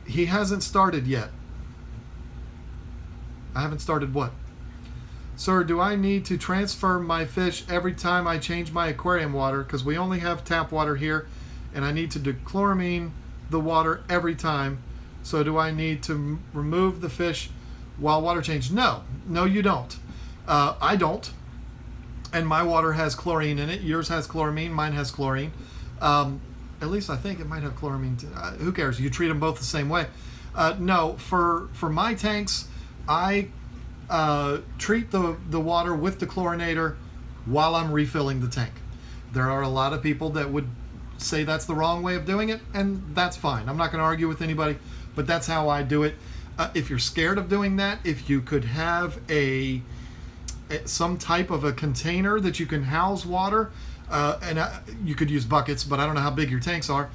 S1: He hasn't started yet. I haven't started what? Sir, do I need to transfer my fish every time I change my aquarium water? Because we only have tap water here, and I need to dechloramine the water every time. So do I need to remove the fish while water change? No, you don't. I don't. And my water has chlorine in it. Yours has chloramine. Mine has chlorine. At least I think it might have chloramine too. Who cares? You treat them both the same way. No, for my tanks, I treat the water with the chlorinator while I'm refilling the tank. There are a lot of people that would say that's the wrong way of doing it, and that's fine. I'm not going to argue with anybody, but that's how I do it. If you're scared of doing that, if you could have some type of a container that you can house water, and you could use buckets, but I don't know how big your tanks are,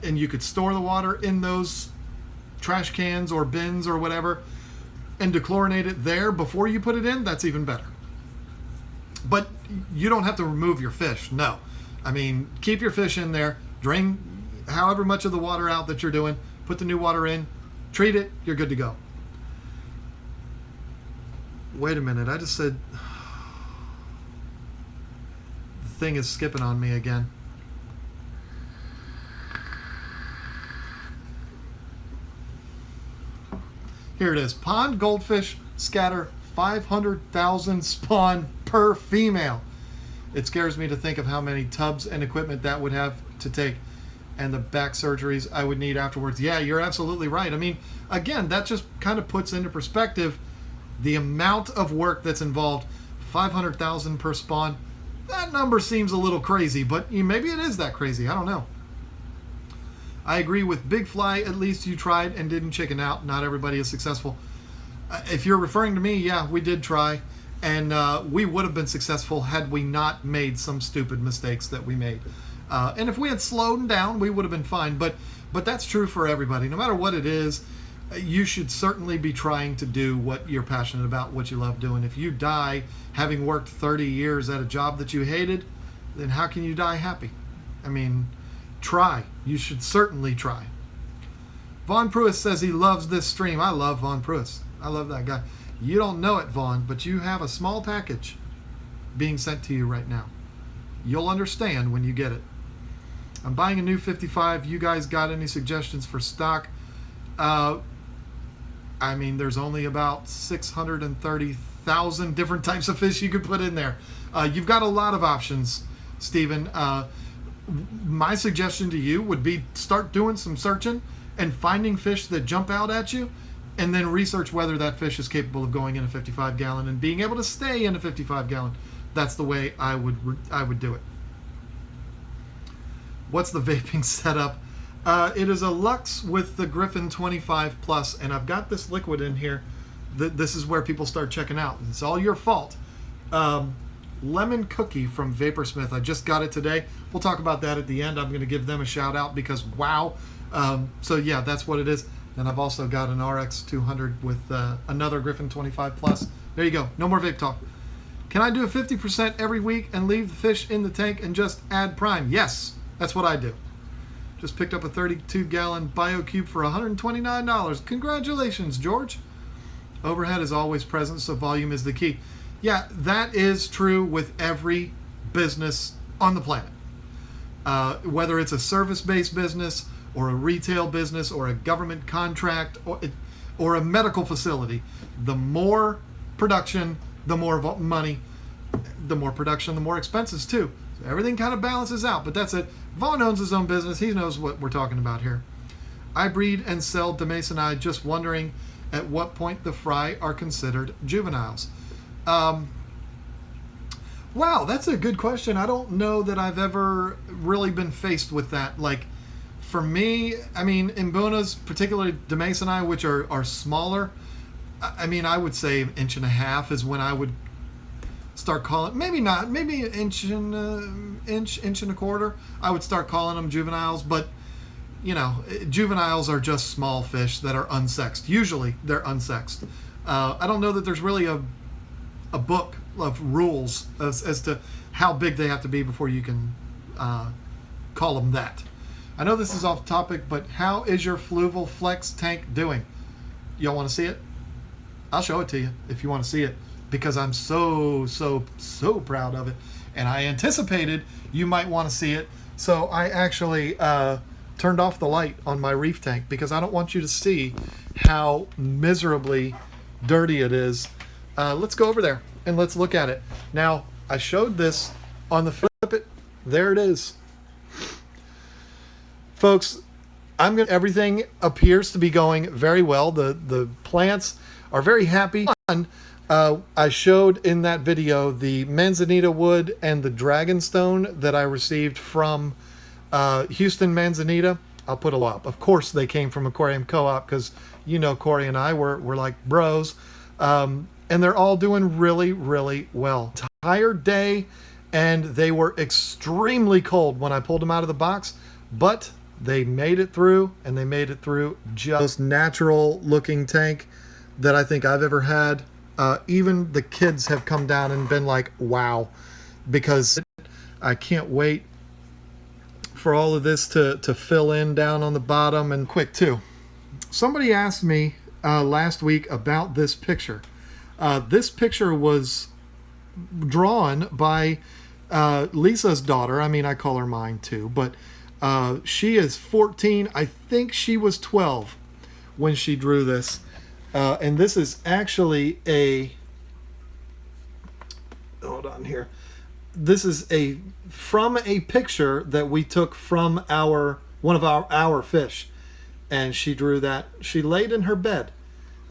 S1: and you could store the water in those trash cans or bins or whatever, and dechlorinate it there before you put it in, that's even better. But you don't have to remove your fish, no. Keep your fish in there, drain however much of the water out that you're doing, put the new water in, treat it, you're good to go. Wait a minute, I just said... The thing is skipping on me again. Here it is. Pond goldfish scatter 500,000 spawn per female. It scares me to think of how many tubs and equipment that would have to take and the back surgeries I would need afterwards. Yeah, you're absolutely right. Again, that just kind of puts into perspective the amount of work that's involved. 500,000 per spawn. That number seems a little crazy, but maybe it is that crazy. I don't know. I agree with Big Fly. At least you tried and didn't chicken out. Not everybody is successful. If you're referring to me, yeah, we did try. And we would have been successful had we not made some stupid mistakes that we made. And if we had slowed down, we would have been fine. But that's true for everybody. No matter what it is, you should certainly be trying to do what you're passionate about, what you love doing. If you die having worked 30 years at a job that you hated, then how can you die happy? try. You should certainly try. Vaughn Pruis says he loves this stream. I love Vaughn Pruis. I love that guy. You don't know it, Vaughn, but you have a small package being sent to you right now. You'll understand when you get it. I'm buying a new 55. You guys got any suggestions for stock? I mean, there's only about 630,000 different types of fish you could put in there. You've got a lot of options, Stephen. My suggestion to you would be start doing some searching and finding fish that jump out at you, and then research whether that fish is capable of going in a 55 gallon and being able to stay in a 55 gallon. That's the way I would do it. What's the vaping setup? It is a Lux with the Griffin 25 Plus, and I've got this liquid in here. This is where people start checking out. It's all your fault. Lemon Cookie from Vaporsmith. I just got it today. We'll talk about that at the end. I'm going to give them a shout out because wow. So yeah, that's what it is. And I've also got an RX 200 with another Griffin 25 Plus. There you go. No more vape talk. Can I do a 50% every week and leave the fish in the tank and just add prime? Yes, that's what I do. Just picked up a 32-gallon BioCube for $129. Congratulations, George. Overhead is always present, so volume is the key. Yeah, that is true with every business on the planet. Whether it's a service-based business or a retail business or a government contract or a medical facility, the more production, the more money. The more production, the more expenses too. So everything kind of balances out, but that's it. Vaughn owns his own business. He knows what we're talking about here. I breed and sell Demasoni. Just wondering at what point the fry are considered juveniles. Wow, that's a good question. I don't know that I've ever really been faced with that. Like, for me, I mean, Imbunas, particularly Demasoni, which are smaller, I mean, I would say 1.5 inches is when I would start calling, maybe not, maybe an inch and a quarter. I would start calling them juveniles, but you know, juveniles are just small fish that are unsexed. Usually they're unsexed. I don't know that there's really a book of rules as to how big they have to be before you can call them that. I know this is off topic, but how is your Fluval Flex tank doing? Y'all want to see it? I'll show it to you if you want to see it, because I'm so proud of it, and I anticipated you might want to see it. So I actually turned off the light on my reef tank because I don't want you to see how miserably dirty it is. Let's go over there and let's look at it. Now, I showed this on the Flip It. There it is. Folks, everything appears to be going very well. The plants are very happy. I showed in that video the manzanita wood and the dragonstone that I received from Houston Manzanita. I'll put a lot up. Of course, they came from Aquarium Co-op because, you know, Corey and I were like bros. And they're all doing really, really well. Entire day, and they were extremely cold when I pulled them out of the box, but they made it through, and they made it through just natural looking tank that I think I've ever had. Even the kids have come down and been like, wow, because I can't wait for all of this to fill in down on the bottom and quick too. Somebody asked me last week about this picture. This picture was drawn by Lisa's daughter. I mean, I call her mine too, but she is 14. I think she was 12 when she drew this. And this is actually hold on here. This is from a picture that we took from one of our fish. And she drew that. She laid in her bed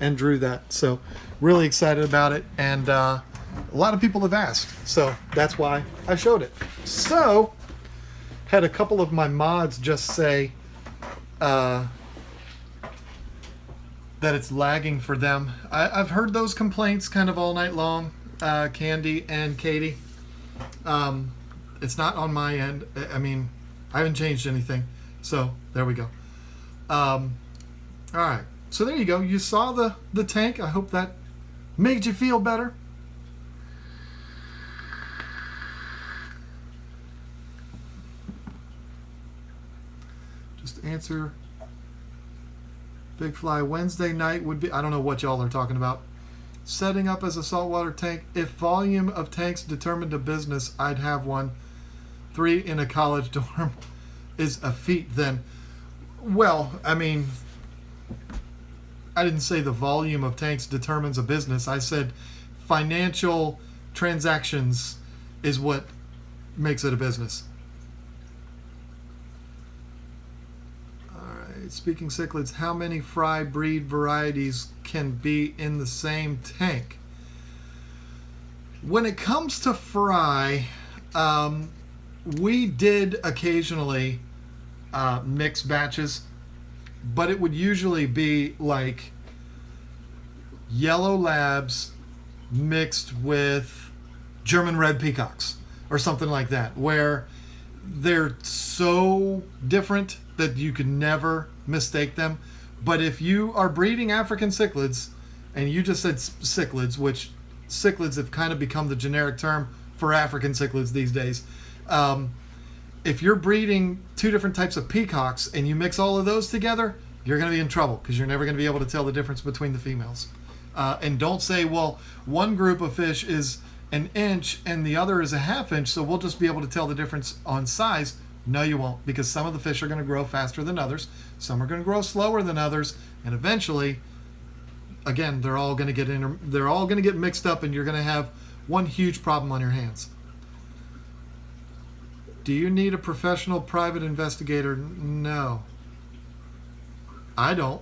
S1: and drew that. So really excited about it. And a lot of people have asked. So that's why I showed it. So had a couple of my mods just say that it's lagging for them. I've heard those complaints kind of all night long, Candy and Katie. It's not on my end. I mean, I haven't changed anything. So there we go. All right. So there you go. You saw the tank. I hope that made you feel better. answer. Big Fly Wednesday night would be, I don't know what y'all are talking about. Setting up as a saltwater tank. If volume of tanks determined a business, I'd have one. 3 in a college dorm is a feat then. Well, I mean, I didn't say the volume of tanks determines a business. I said financial transactions is what makes it a business. Speaking cichlids, how many fry breed varieties can be in the same tank? When it comes to fry, we did occasionally mix batches, but it would usually be like yellow labs mixed with German red peacocks or something like that, where they're so different that you could never mistake them. But if you are breeding African cichlids, and you just said cichlids, which cichlids have kind of become the generic term for African cichlids these days. If you're breeding 2 different types of peacocks and you mix all of those together, you're going to be in trouble because you're never going to be able to tell the difference between the females. And don't say, well, one group of fish is an inch and the other is a half inch, so we'll just be able to tell the difference on size. No, you won't, because some of the fish are going to grow faster than others, some are going to grow slower than others, and eventually, again, they're all going to get mixed up, and you're going to have one huge problem on your hands. Do you need a professional private investigator? No, I don't,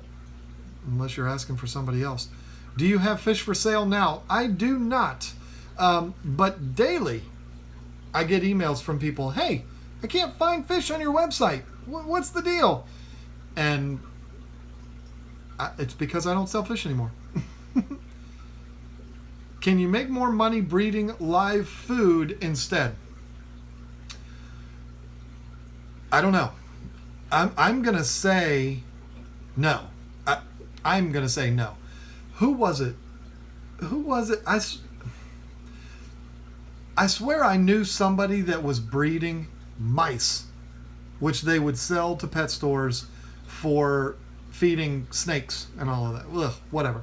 S1: unless you're asking for somebody else. Do you have fish for sale now? I do not, but daily I get emails from people, hey, I can't find fish on your website. What's the deal? And it's because I don't sell fish anymore. Can you make more money breeding live food instead? I don't know. I'm going to say no. I'm going to say no. Who was it? I swear I knew somebody that was breeding mice, which they would sell to pet stores for feeding snakes and all of that. Ugh, whatever.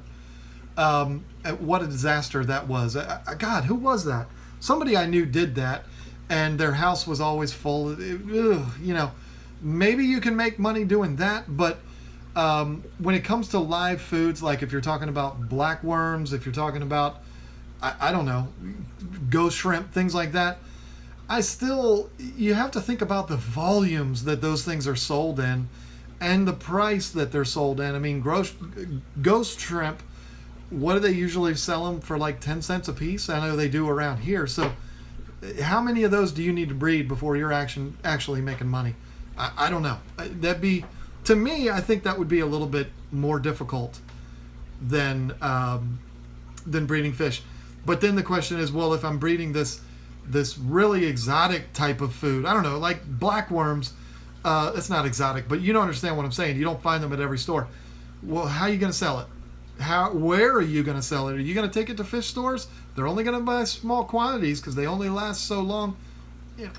S1: What a disaster that was. God, who was that? Somebody I knew did that, and their house was always full. Maybe you can make money doing that, but when it comes to live foods, like if you're talking about black worms, if you're talking about, I don't know, ghost shrimp, things like that, you have to think about the volumes that those things are sold in and the price that they're sold in. I mean, ghost shrimp, what do they usually sell them for, like 10 cents a piece? I know they do around here. So how many of those do you need to breed before you're actually making money? I don't know. To me, I think that would be a little bit more difficult than breeding fish. But then the question is, well, if I'm breeding this really exotic type of food, I don't know, like black worms, it's not exotic, but you don't understand what I'm saying. You don't find them at every store. Well, how are you going to sell it? Where are you going to sell it? Are you going to take it to fish stores? They're only going to buy small quantities because they only last so long.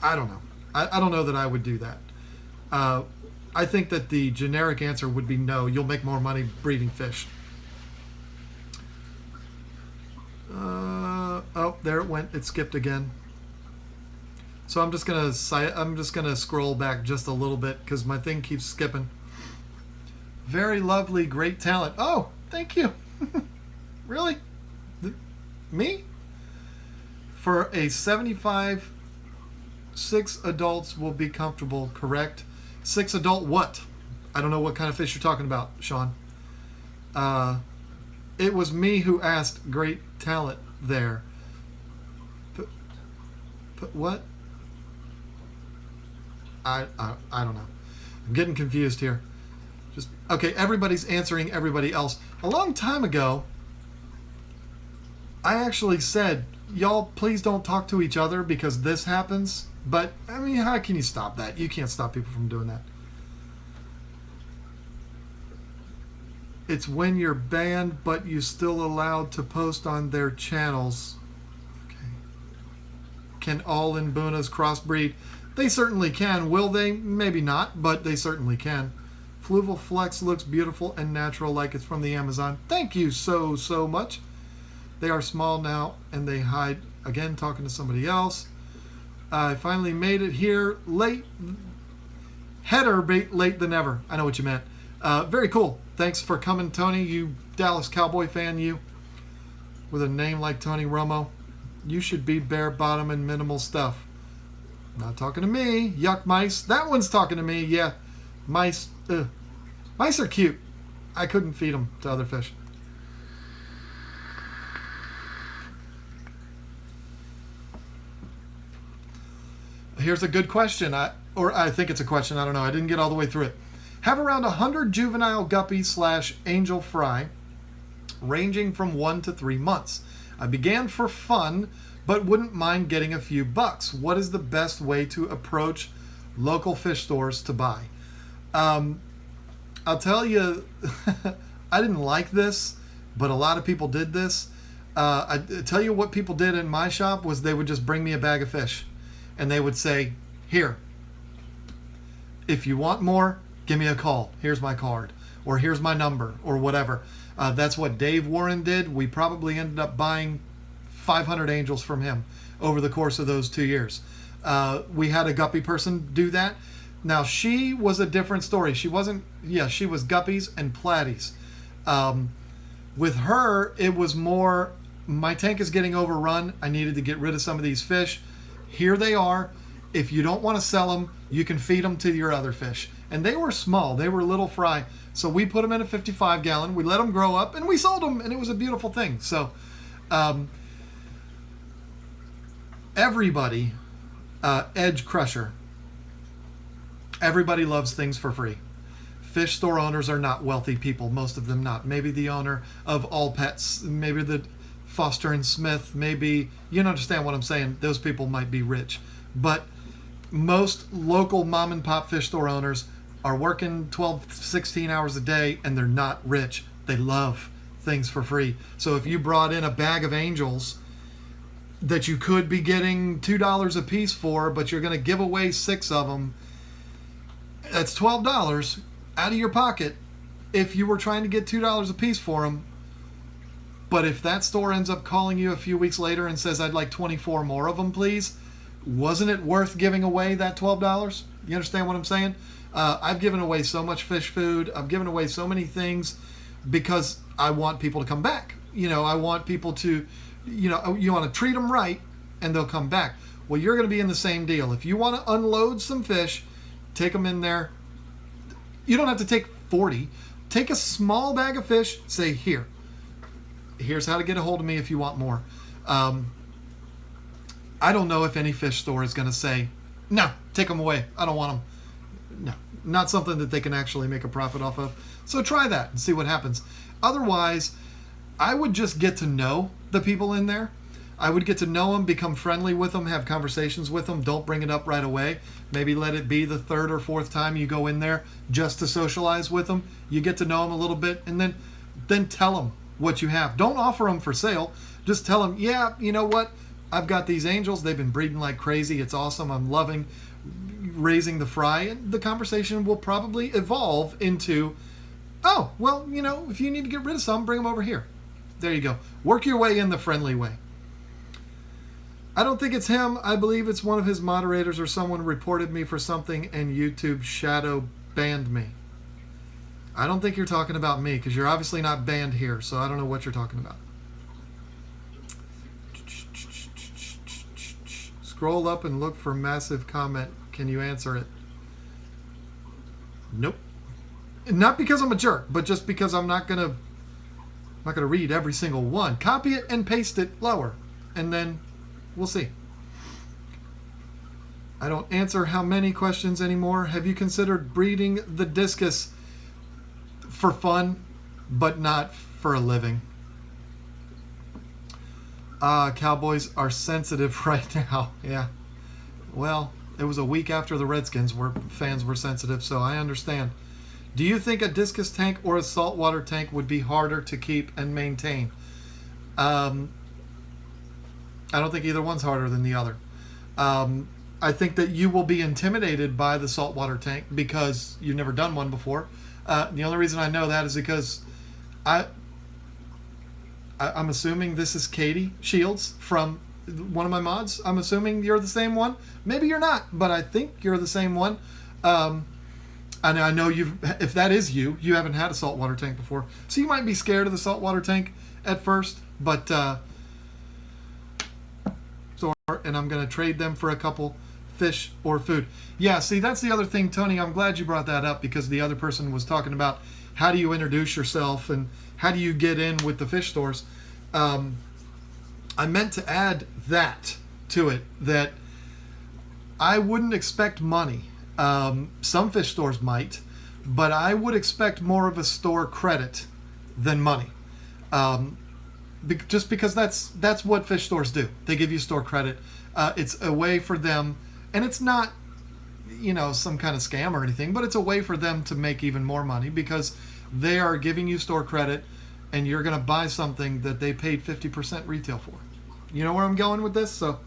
S1: I don't know. I don't know that I would do that. I think that the generic answer would be no. You'll make more money breeding fish. Oh, there it went. It skipped again. So I'm just gonna scroll back just a little bit because my thing keeps skipping. Very lovely, great talent. Oh, thank you. Really? Me? For a 75, 6 adults will be comfortable, correct? 6 adult what? I don't know what kind of fish you're talking about, Sean. It was me who asked great talent there. But what? I don't know. I'm getting confused here. Okay, everybody's answering everybody else. A long time ago, I actually said, y'all please don't talk to each other because this happens. But, I mean, how can you stop that? You can't stop people from doing that. It's when you're banned, but you're still allowed to post on their channels. Okay. Can all Mbunas crossbreed? They certainly can. Will they? Maybe not, but they certainly can. Fluval Flex looks beautiful and natural like it's from the Amazon. Thank you so much. They are small now and they hide. Again, talking to somebody else. I finally made it here late. Header late than ever. I know what you meant. Very cool. Thanks for coming, Tony. You Dallas Cowboy fan, you. With a name like Tony Romo. You should be bare bottom and minimal stuff. Not talking to me. Yuck mice. That one's talking to me. Yeah. Mice. Mice are cute. I couldn't feed them to other fish. Here's a good question. I think it's a question. I don't know. I didn't get all the way through it. Have around 100 juvenile guppies / angel fry, ranging from 1 to 3 months. I began for fun, but wouldn't mind getting a few bucks. What is the best way to approach local fish stores to buy? I'll tell you, I didn't like this, but a lot of people did this. I tell you what people did in my shop was they would just bring me a bag of fish. And they would say, here, if you want more, give me a call. Here's my card. Or here's my number. Or whatever. That's what Dave Warren did. We probably ended up buying 500 angels from him over the course of those 2 years. We had a guppy person do that. Now, she was a different story. She wasn't, she was guppies and platies. With her, it was more, my tank is getting overrun. I needed to get rid of some of these fish. Here they are. If you don't want to sell them, you can feed them to your other fish. And they were small. They were little fry. So we put them in a 55 gallon. We let them grow up and we sold them. And it was a beautiful thing. So everybody, Edge Crusher, everybody loves things for free. Fish store owners are not wealthy people. Most of them not. Maybe the owner of All Pets. Maybe the Foster and Smith, maybe, you understand what I'm saying, those people might be rich. But most local mom and pop fish store owners are working 12, 16 hours a day and they're not rich. They love things for free. So if you brought in a bag of angels that you could be getting $2 a piece for, but you're going to give away 6 of them, that's $12 out of your pocket if you were trying to get $2 a piece for them. But if that store ends up calling you a few weeks later and says, I'd like 24 more of them, please, wasn't it worth giving away that $12? You understand what I'm saying? I've given away so much fish food. I've given away so many things because I want people to come back. I want people to, you want to treat them right and they'll come back. Well, you're going to be in the same deal. If you want to unload some fish, take them in there. You don't have to take 40. Take a small bag of fish, say, here's how to get a hold of me if you want more. I don't know if any fish store is going to say, no, take them away. I don't want them. No, not something that they can actually make a profit off of. So try that and see what happens. Otherwise, I would just get to know the people in there. I would get to know them, become friendly with them, have conversations with them. Don't bring it up right away. Maybe let it be the 3rd or 4th time you go in there just to socialize with them. You get to know them a little bit and then tell them what you have. Don't offer them for sale. Just tell them, yeah, you know what? I've got these angels. They've been breeding like crazy. It's awesome. I'm loving raising the fry. And the conversation will probably evolve into, oh, well, if you need to get rid of some, bring them over here. There you go. Work your way in the friendly way. I don't think it's him. I believe it's one of his moderators or someone reported me for something and YouTube shadow banned me. I don't think you're talking about me because you're obviously not banned here, so I don't know what you're talking about. Scroll up and look for massive comment. Can you answer it? Nope. Not because I'm a jerk, but just because I'm not gonna read every single one. Copy it and paste it lower, and then we'll see. I don't answer how many questions anymore. Have you considered breeding the discus for fun, but not for a living? Cowboys are sensitive right now. Yeah. Well, it was a week after the Redskins where fans were sensitive, so I understand. Do you think a discus tank or a saltwater tank would be harder to keep and maintain? I don't think either one's harder than the other. I think that you will be intimidated by the saltwater tank because you've never done one before. The only reason I know that is because I'm assuming this is Katie Shields from one of my mods. I'm assuming you're the same one. Maybe you're not, but I think you're the same one. I know if that is you, you haven't had a saltwater tank before. So you might be scared of the saltwater tank at first, but and I'm going to trade them for a couple fish or food. Yeah, see, that's the other thing, Tony. I'm glad you brought that up because the other person was talking about how do you introduce yourself and how do you get in with the fish stores. I meant to add that to it, that I wouldn't expect money. Some fish stores might, but I would expect more of a store credit than money. Just because that's what fish stores do. They give you store credit. It's a way for them, and it's not, some kind of scam or anything, but it's a way for them to make even more money because they are giving you store credit and you're going to buy something that they paid 50% retail for. You know where I'm going with this? So,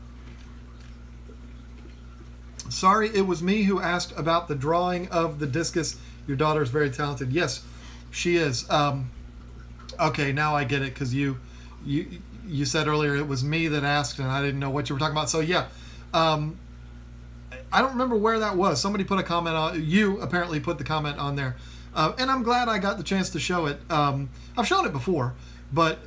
S1: sorry, it was me who asked about the drawing of the discus. Your daughter is very talented. Yes, she is. Okay, now I get it because you said earlier it was me that asked and I didn't know what you were talking about. So yeah, I don't remember where that was. Somebody put a comment on. You apparently put the comment on there, and I'm glad I got the chance to show it. I've shown it before, but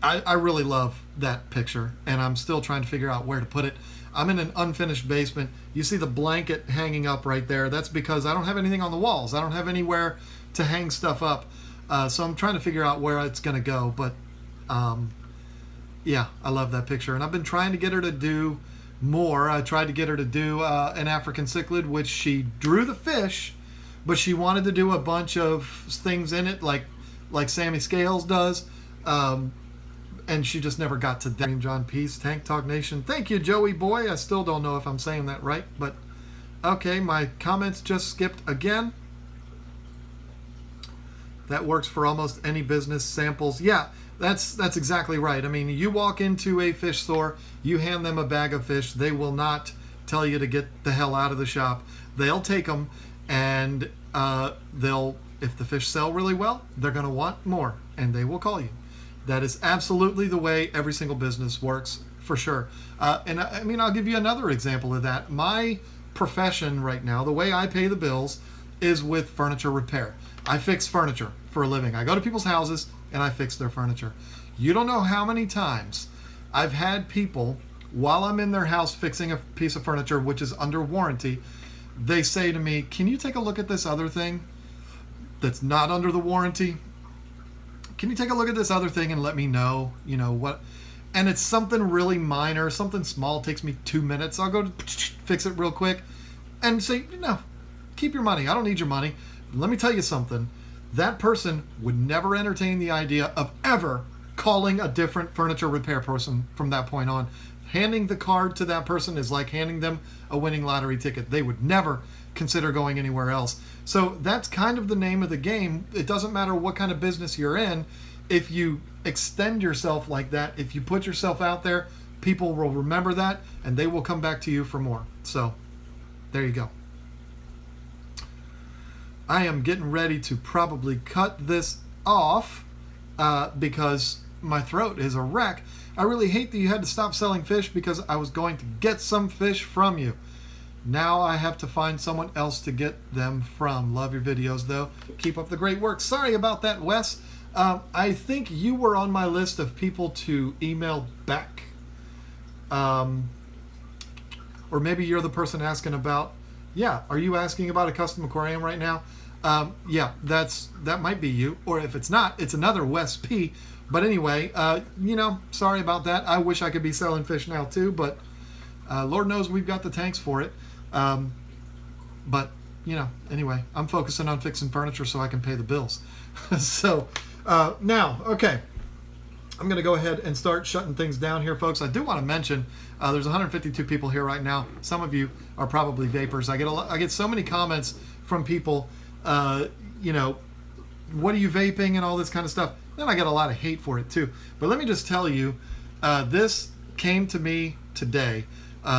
S1: I really love that picture, and I'm still trying to figure out where to put it. I'm in an unfinished basement. You see the blanket hanging up right there. That's because I don't have anything on the walls. I don't have anywhere to hang stuff up. So I'm trying to figure out where it's going to go. But yeah, I love that picture. And I've been trying to get her to do more. I tried to get her to do an African cichlid, which she drew the fish, but she wanted to do a bunch of things in it like Sammy Scales does. And she just never got to that. John Peace, Tank Talk Nation. Thank you, Joey Boy. I still don't know if I'm saying that right, but okay, my comments just skipped again. That works for almost any business. Samples. Yeah, that's exactly right. I mean, you walk into a fish store, you hand them a bag of fish, they will not tell you to get the hell out of the shop. They'll take them, and if the fish sell really well, they're going to want more, and they will call you. That is absolutely the way every single business works, for sure. And I mean, I'll give you another example of that. My profession right now, the way I pay the bills, is with furniture repair. I fix furniture for a living. I go to people's houses and I fix their furniture. You don't know how many times I've had people, while I'm in their house fixing a piece of furniture, which is under warranty, they say to me, can you take a look at this other thing that's not under the warranty? Can you take a look at this other thing and let me know, what? And it's something really minor, something small, takes me 2 minutes. I'll go fix it real quick and say, keep your money. I don't need your money. Let me tell you something. That person would never entertain the idea of ever calling a different furniture repair person from that point on. Handing the card to that person is like handing them a winning lottery ticket. They would never consider going anywhere else. So that's kind of the name of the game. It doesn't matter what kind of business you're in. If you extend yourself like that, if you put yourself out there, people will remember that and they will come back to you for more. So there you go. I am getting ready to probably cut this off because my throat is a wreck. I really hate that you had to stop selling fish because I was going to get some fish from you. Now I have to find someone else to get them from. Love your videos, though. Keep up the great work. Sorry about that, Wes. I think you were on my list of people to email back. Or maybe you're the person asking about... Yeah, are you asking about a custom aquarium right now? Yeah, that might be you. Or if it's not, it's another Wes P. But anyway, sorry about that. I wish I could be selling fish now too, but Lord knows we've got the tanks for it. But, anyway, I'm focusing on fixing furniture so I can pay the bills. So, now, okay. I'm going to go ahead and start shutting things down here, folks. I do want to mention there's 152 people here right now. Some of you are probably vapors. I get so many comments from people, what are you vaping and all this kind of stuff. Then I get a lot of hate for it too. But let me just tell you, this came to me today.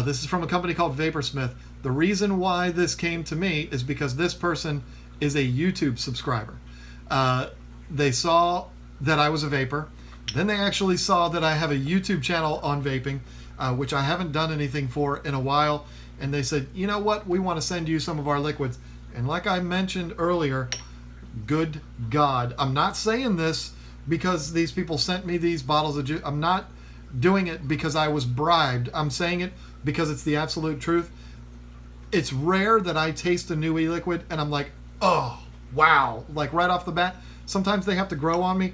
S1: This is from a company called Vaporsmith. The reason why this came to me is because this person is a YouTube subscriber. They saw that I was a vapor. Then they actually saw that I have a YouTube channel on vaping, which I haven't done anything for in a while. And they said, you know what? We want to send you some of our liquids. And like I mentioned earlier, good God, I'm not saying this because these people sent me these bottles of juice. I'm not doing it because I was bribed. I'm saying it because it's the absolute truth. It's rare that I taste a new e-liquid and I'm like, oh, wow. Like right off the bat. Sometimes they have to grow on me.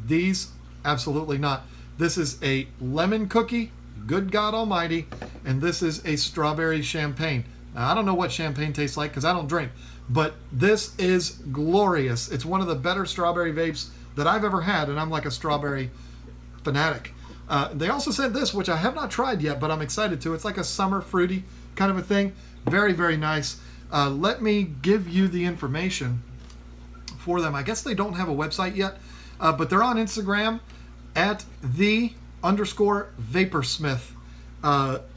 S1: These, absolutely not. This is a lemon cookie, good God Almighty, and this is a strawberry champagne. Now, I don't know what champagne tastes like because I don't drink, but this is glorious. It's one of the better strawberry vapes that I've ever had, and I'm like a strawberry fanatic. They also sent this, which I have not tried yet, but I'm excited to. It's like a summer fruity kind of a thing. Very, very nice. Let me give you the information for them. I guess they don't have a website yet, but they're on Instagram at _Vaporsmith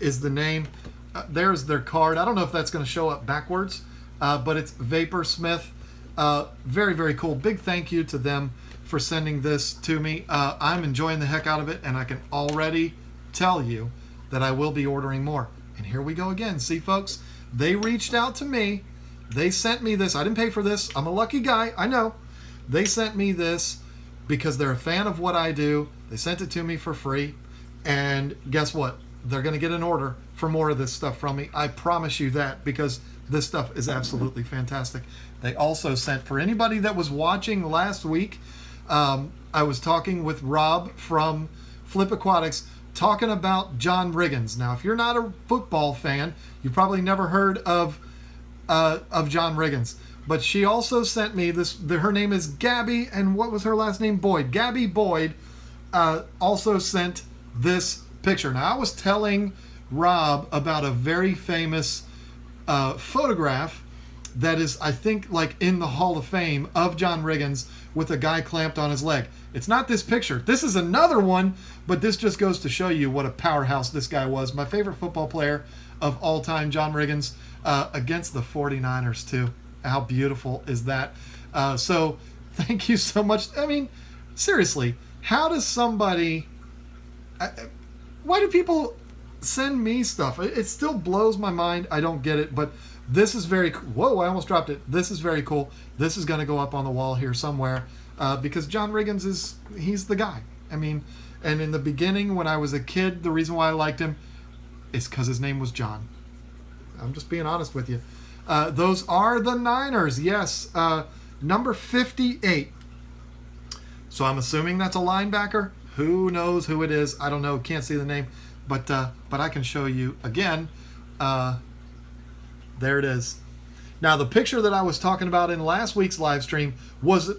S1: is the name. There's their card. I don't know if that's going to show up backwards, but it's Vaporsmith. Very, very cool. Big thank you to them for sending this to me. I'm enjoying the heck out of it, and I can already tell you that I will be ordering more. And here we go again. See, folks, they reached out to me. They sent me this. I didn't pay for this. I'm a lucky guy. I know. They sent me this because they're a fan of what I do. They sent it to me for free. And guess what? They're going to get an order for more of this stuff from me. I promise you that, because this stuff is absolutely fantastic. They also sent, for anybody that was watching last week, I was talking with Rob from Flip Aquatics, talking about John Riggins. Now, if you're not a football fan, you probably never heard of John Riggins. But she also sent me this. Her name is Gabby, and what was her last name? Boyd. Gabby Boyd also sent this picture. Now, I was telling Rob about a very famous photograph that is, I think, like in the Hall of Fame of John Riggins with a guy clamped on his leg. It's not this picture. This is another one, but this just goes to show you what a powerhouse this guy was. My favorite football player of all time, John Riggins, against the 49ers too. How beautiful is that? So thank you so much. I mean, seriously, how does somebody... why do people send me stuff? It still blows my mind. I don't get it, but this is very... Whoa, I almost dropped it. This is very cool. This is going to go up on the wall here somewhere because John Riggins he's the guy. I mean, and in the beginning when I was a kid, the reason why I liked him is because his name was John. I'm just being honest with you. Those are the Niners. Yes. Number 58. So I'm assuming that's a linebacker. Who knows who it is? I don't know. Can't see the name. But I can show you again. There it is. Now, the picture that I was talking about in last week's live stream was a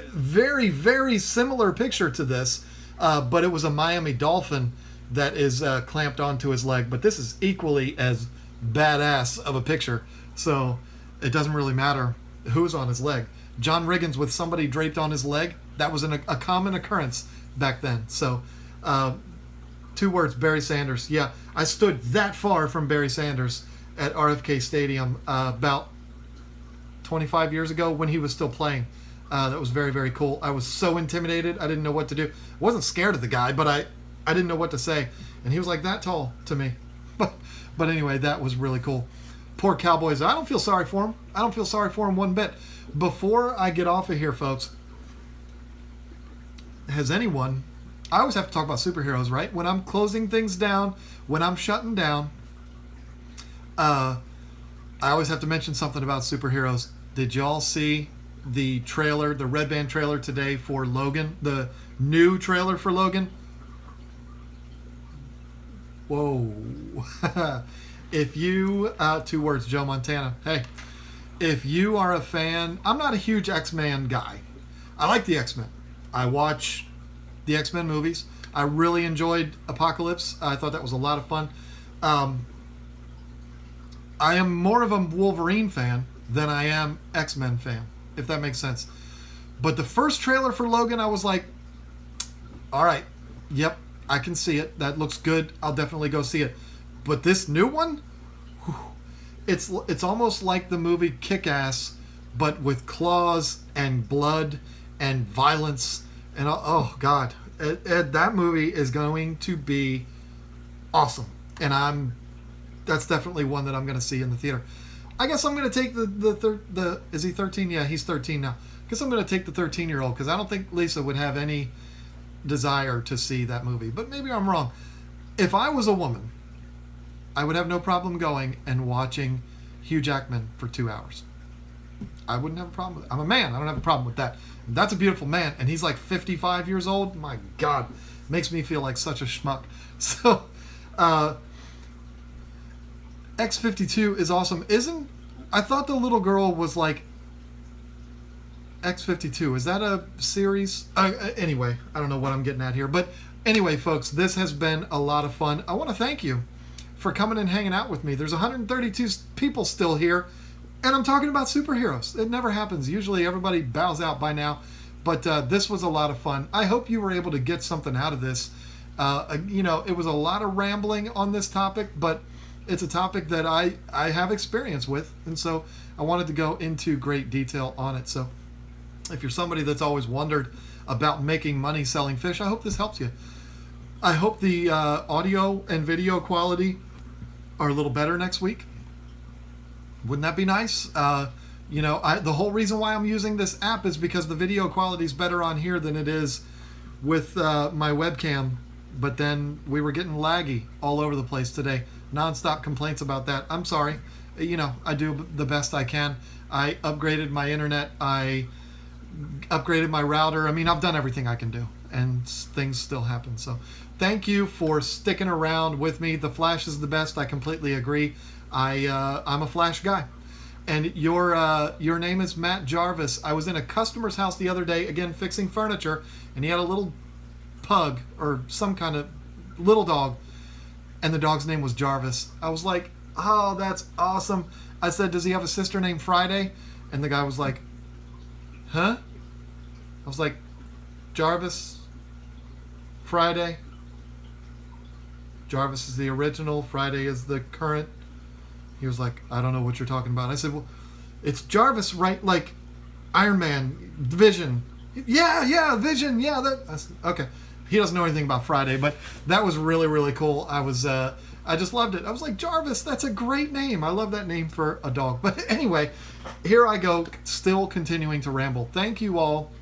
S1: very, very similar picture to this. But it was a Miami Dolphin that is clamped onto his leg. But this is equally as badass of a picture. So it doesn't really matter who's on his leg. John Riggins with somebody draped on his leg, that was a common occurrence back then. So 2 words, Barry Sanders. Yeah, I stood that far from Barry Sanders at RFK Stadium about 25 years ago when he was still playing. That was very, very cool. I was so intimidated. I didn't know what to do. I wasn't scared of the guy, but I didn't know what to say. And he was like that tall to me. But anyway, that was really cool. Poor Cowboys. I don't feel sorry for him. I don't feel sorry for him one bit. Before I get off of here, folks, has anyone... I always have to talk about superheroes, right? When I'm closing things down, when I'm shutting down, I always have to mention something about superheroes. Did y'all see the trailer, the Red Band trailer today for Logan? The new trailer for Logan? Whoa. If you, 2 words, Joe Montana. Hey, if you are a fan, I'm not a huge X-Men guy. I like the X-Men. I watch the X-Men movies. I really enjoyed Apocalypse. I thought that was a lot of fun. I am more of a Wolverine fan than I am X-Men fan, if that makes sense. But the first trailer for Logan, I was like, all right, yep, I can see it. That looks good. I'll definitely go see it. But this new one, it's almost like the movie Kick-Ass but with claws and blood and violence. And oh God, that movie is going to be awesome. And that's definitely one that I'm going to see in the theater. I guess I'm going to take the is he 13? Yeah, he's 13 now. I guess I'm going to take the 13-year-old because I don't think Lisa would have any desire to see that movie. But maybe I'm wrong. If I was a woman, I would have no problem going and watching Hugh Jackman for 2 hours. I wouldn't have a problem with it. I'm a man. I don't have a problem with that. That's a beautiful man. And he's like 55 years old. My God. Makes me feel like such a schmuck. So, X-52 is awesome. I thought the little girl was like X-52. Is that a series? Anyway, I don't know what I'm getting at here. But anyway, folks, this has been a lot of fun. I want to thank you for coming and hanging out with me. There's 132 people still here, and I'm talking about superheroes. It never happens. Usually everybody bows out by now, but this was a lot of fun. I hope you were able to get something out of this. It was a lot of rambling on this topic, but it's a topic that I have experience with, and so I wanted to go into great detail on it. So if you're somebody that's always wondered about making money selling fish, I hope this helps you. I hope the audio and video quality are a little better next week. Wouldn't that be nice? The whole reason why I'm using this app is because the video quality is better on here than it is with my webcam. But then we were getting laggy all over the place today. Non-stop complaints about that. I'm sorry. I do the best I can. I upgraded my internet. I upgraded my router. I mean, I've done everything I can do, and things still happen. So thank you for sticking around with me. The Flash is the best. I completely agree. I'm a Flash guy. And your name is Matt Jarvis. I was in a customer's house the other day, again, fixing furniture, and he had a little pug or some kind of little dog, and the dog's name was Jarvis. I was like, oh, that's awesome. I said, does he have a sister named Friday? And the guy was like, huh? I was like, Jarvis, Friday. Jarvis is the original, Friday is the current. He was like, I don't know what you're talking about. I said, well, it's Jarvis, right? Like Iron Man, Vision. Yeah, Vision. Yeah, okay. He doesn't know anything about Friday, but that was really, really cool. I just loved it. I was like, Jarvis, that's a great name. I love that name for a dog. But anyway, here I go, still continuing to ramble. Thank you all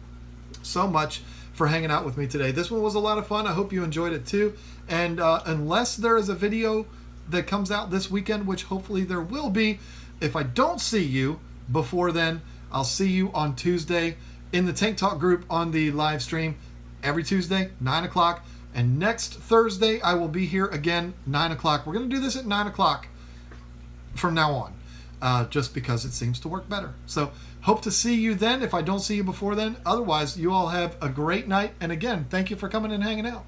S1: so much for hanging out with me today. This one was a lot of fun. I hope you enjoyed it too. And unless there is a video that comes out this weekend, which hopefully there will be, if I don't see you before then, I'll see you on Tuesday in the Tank Talk group on the live stream every Tuesday, 9 o'clock. And next Thursday, I will be here again, 9 o'clock. We're going to do this at 9 o'clock from now on, just because it seems to work better. So hope to see you then if I don't see you before then. Otherwise, you all have a great night. And again, thank you for coming and hanging out.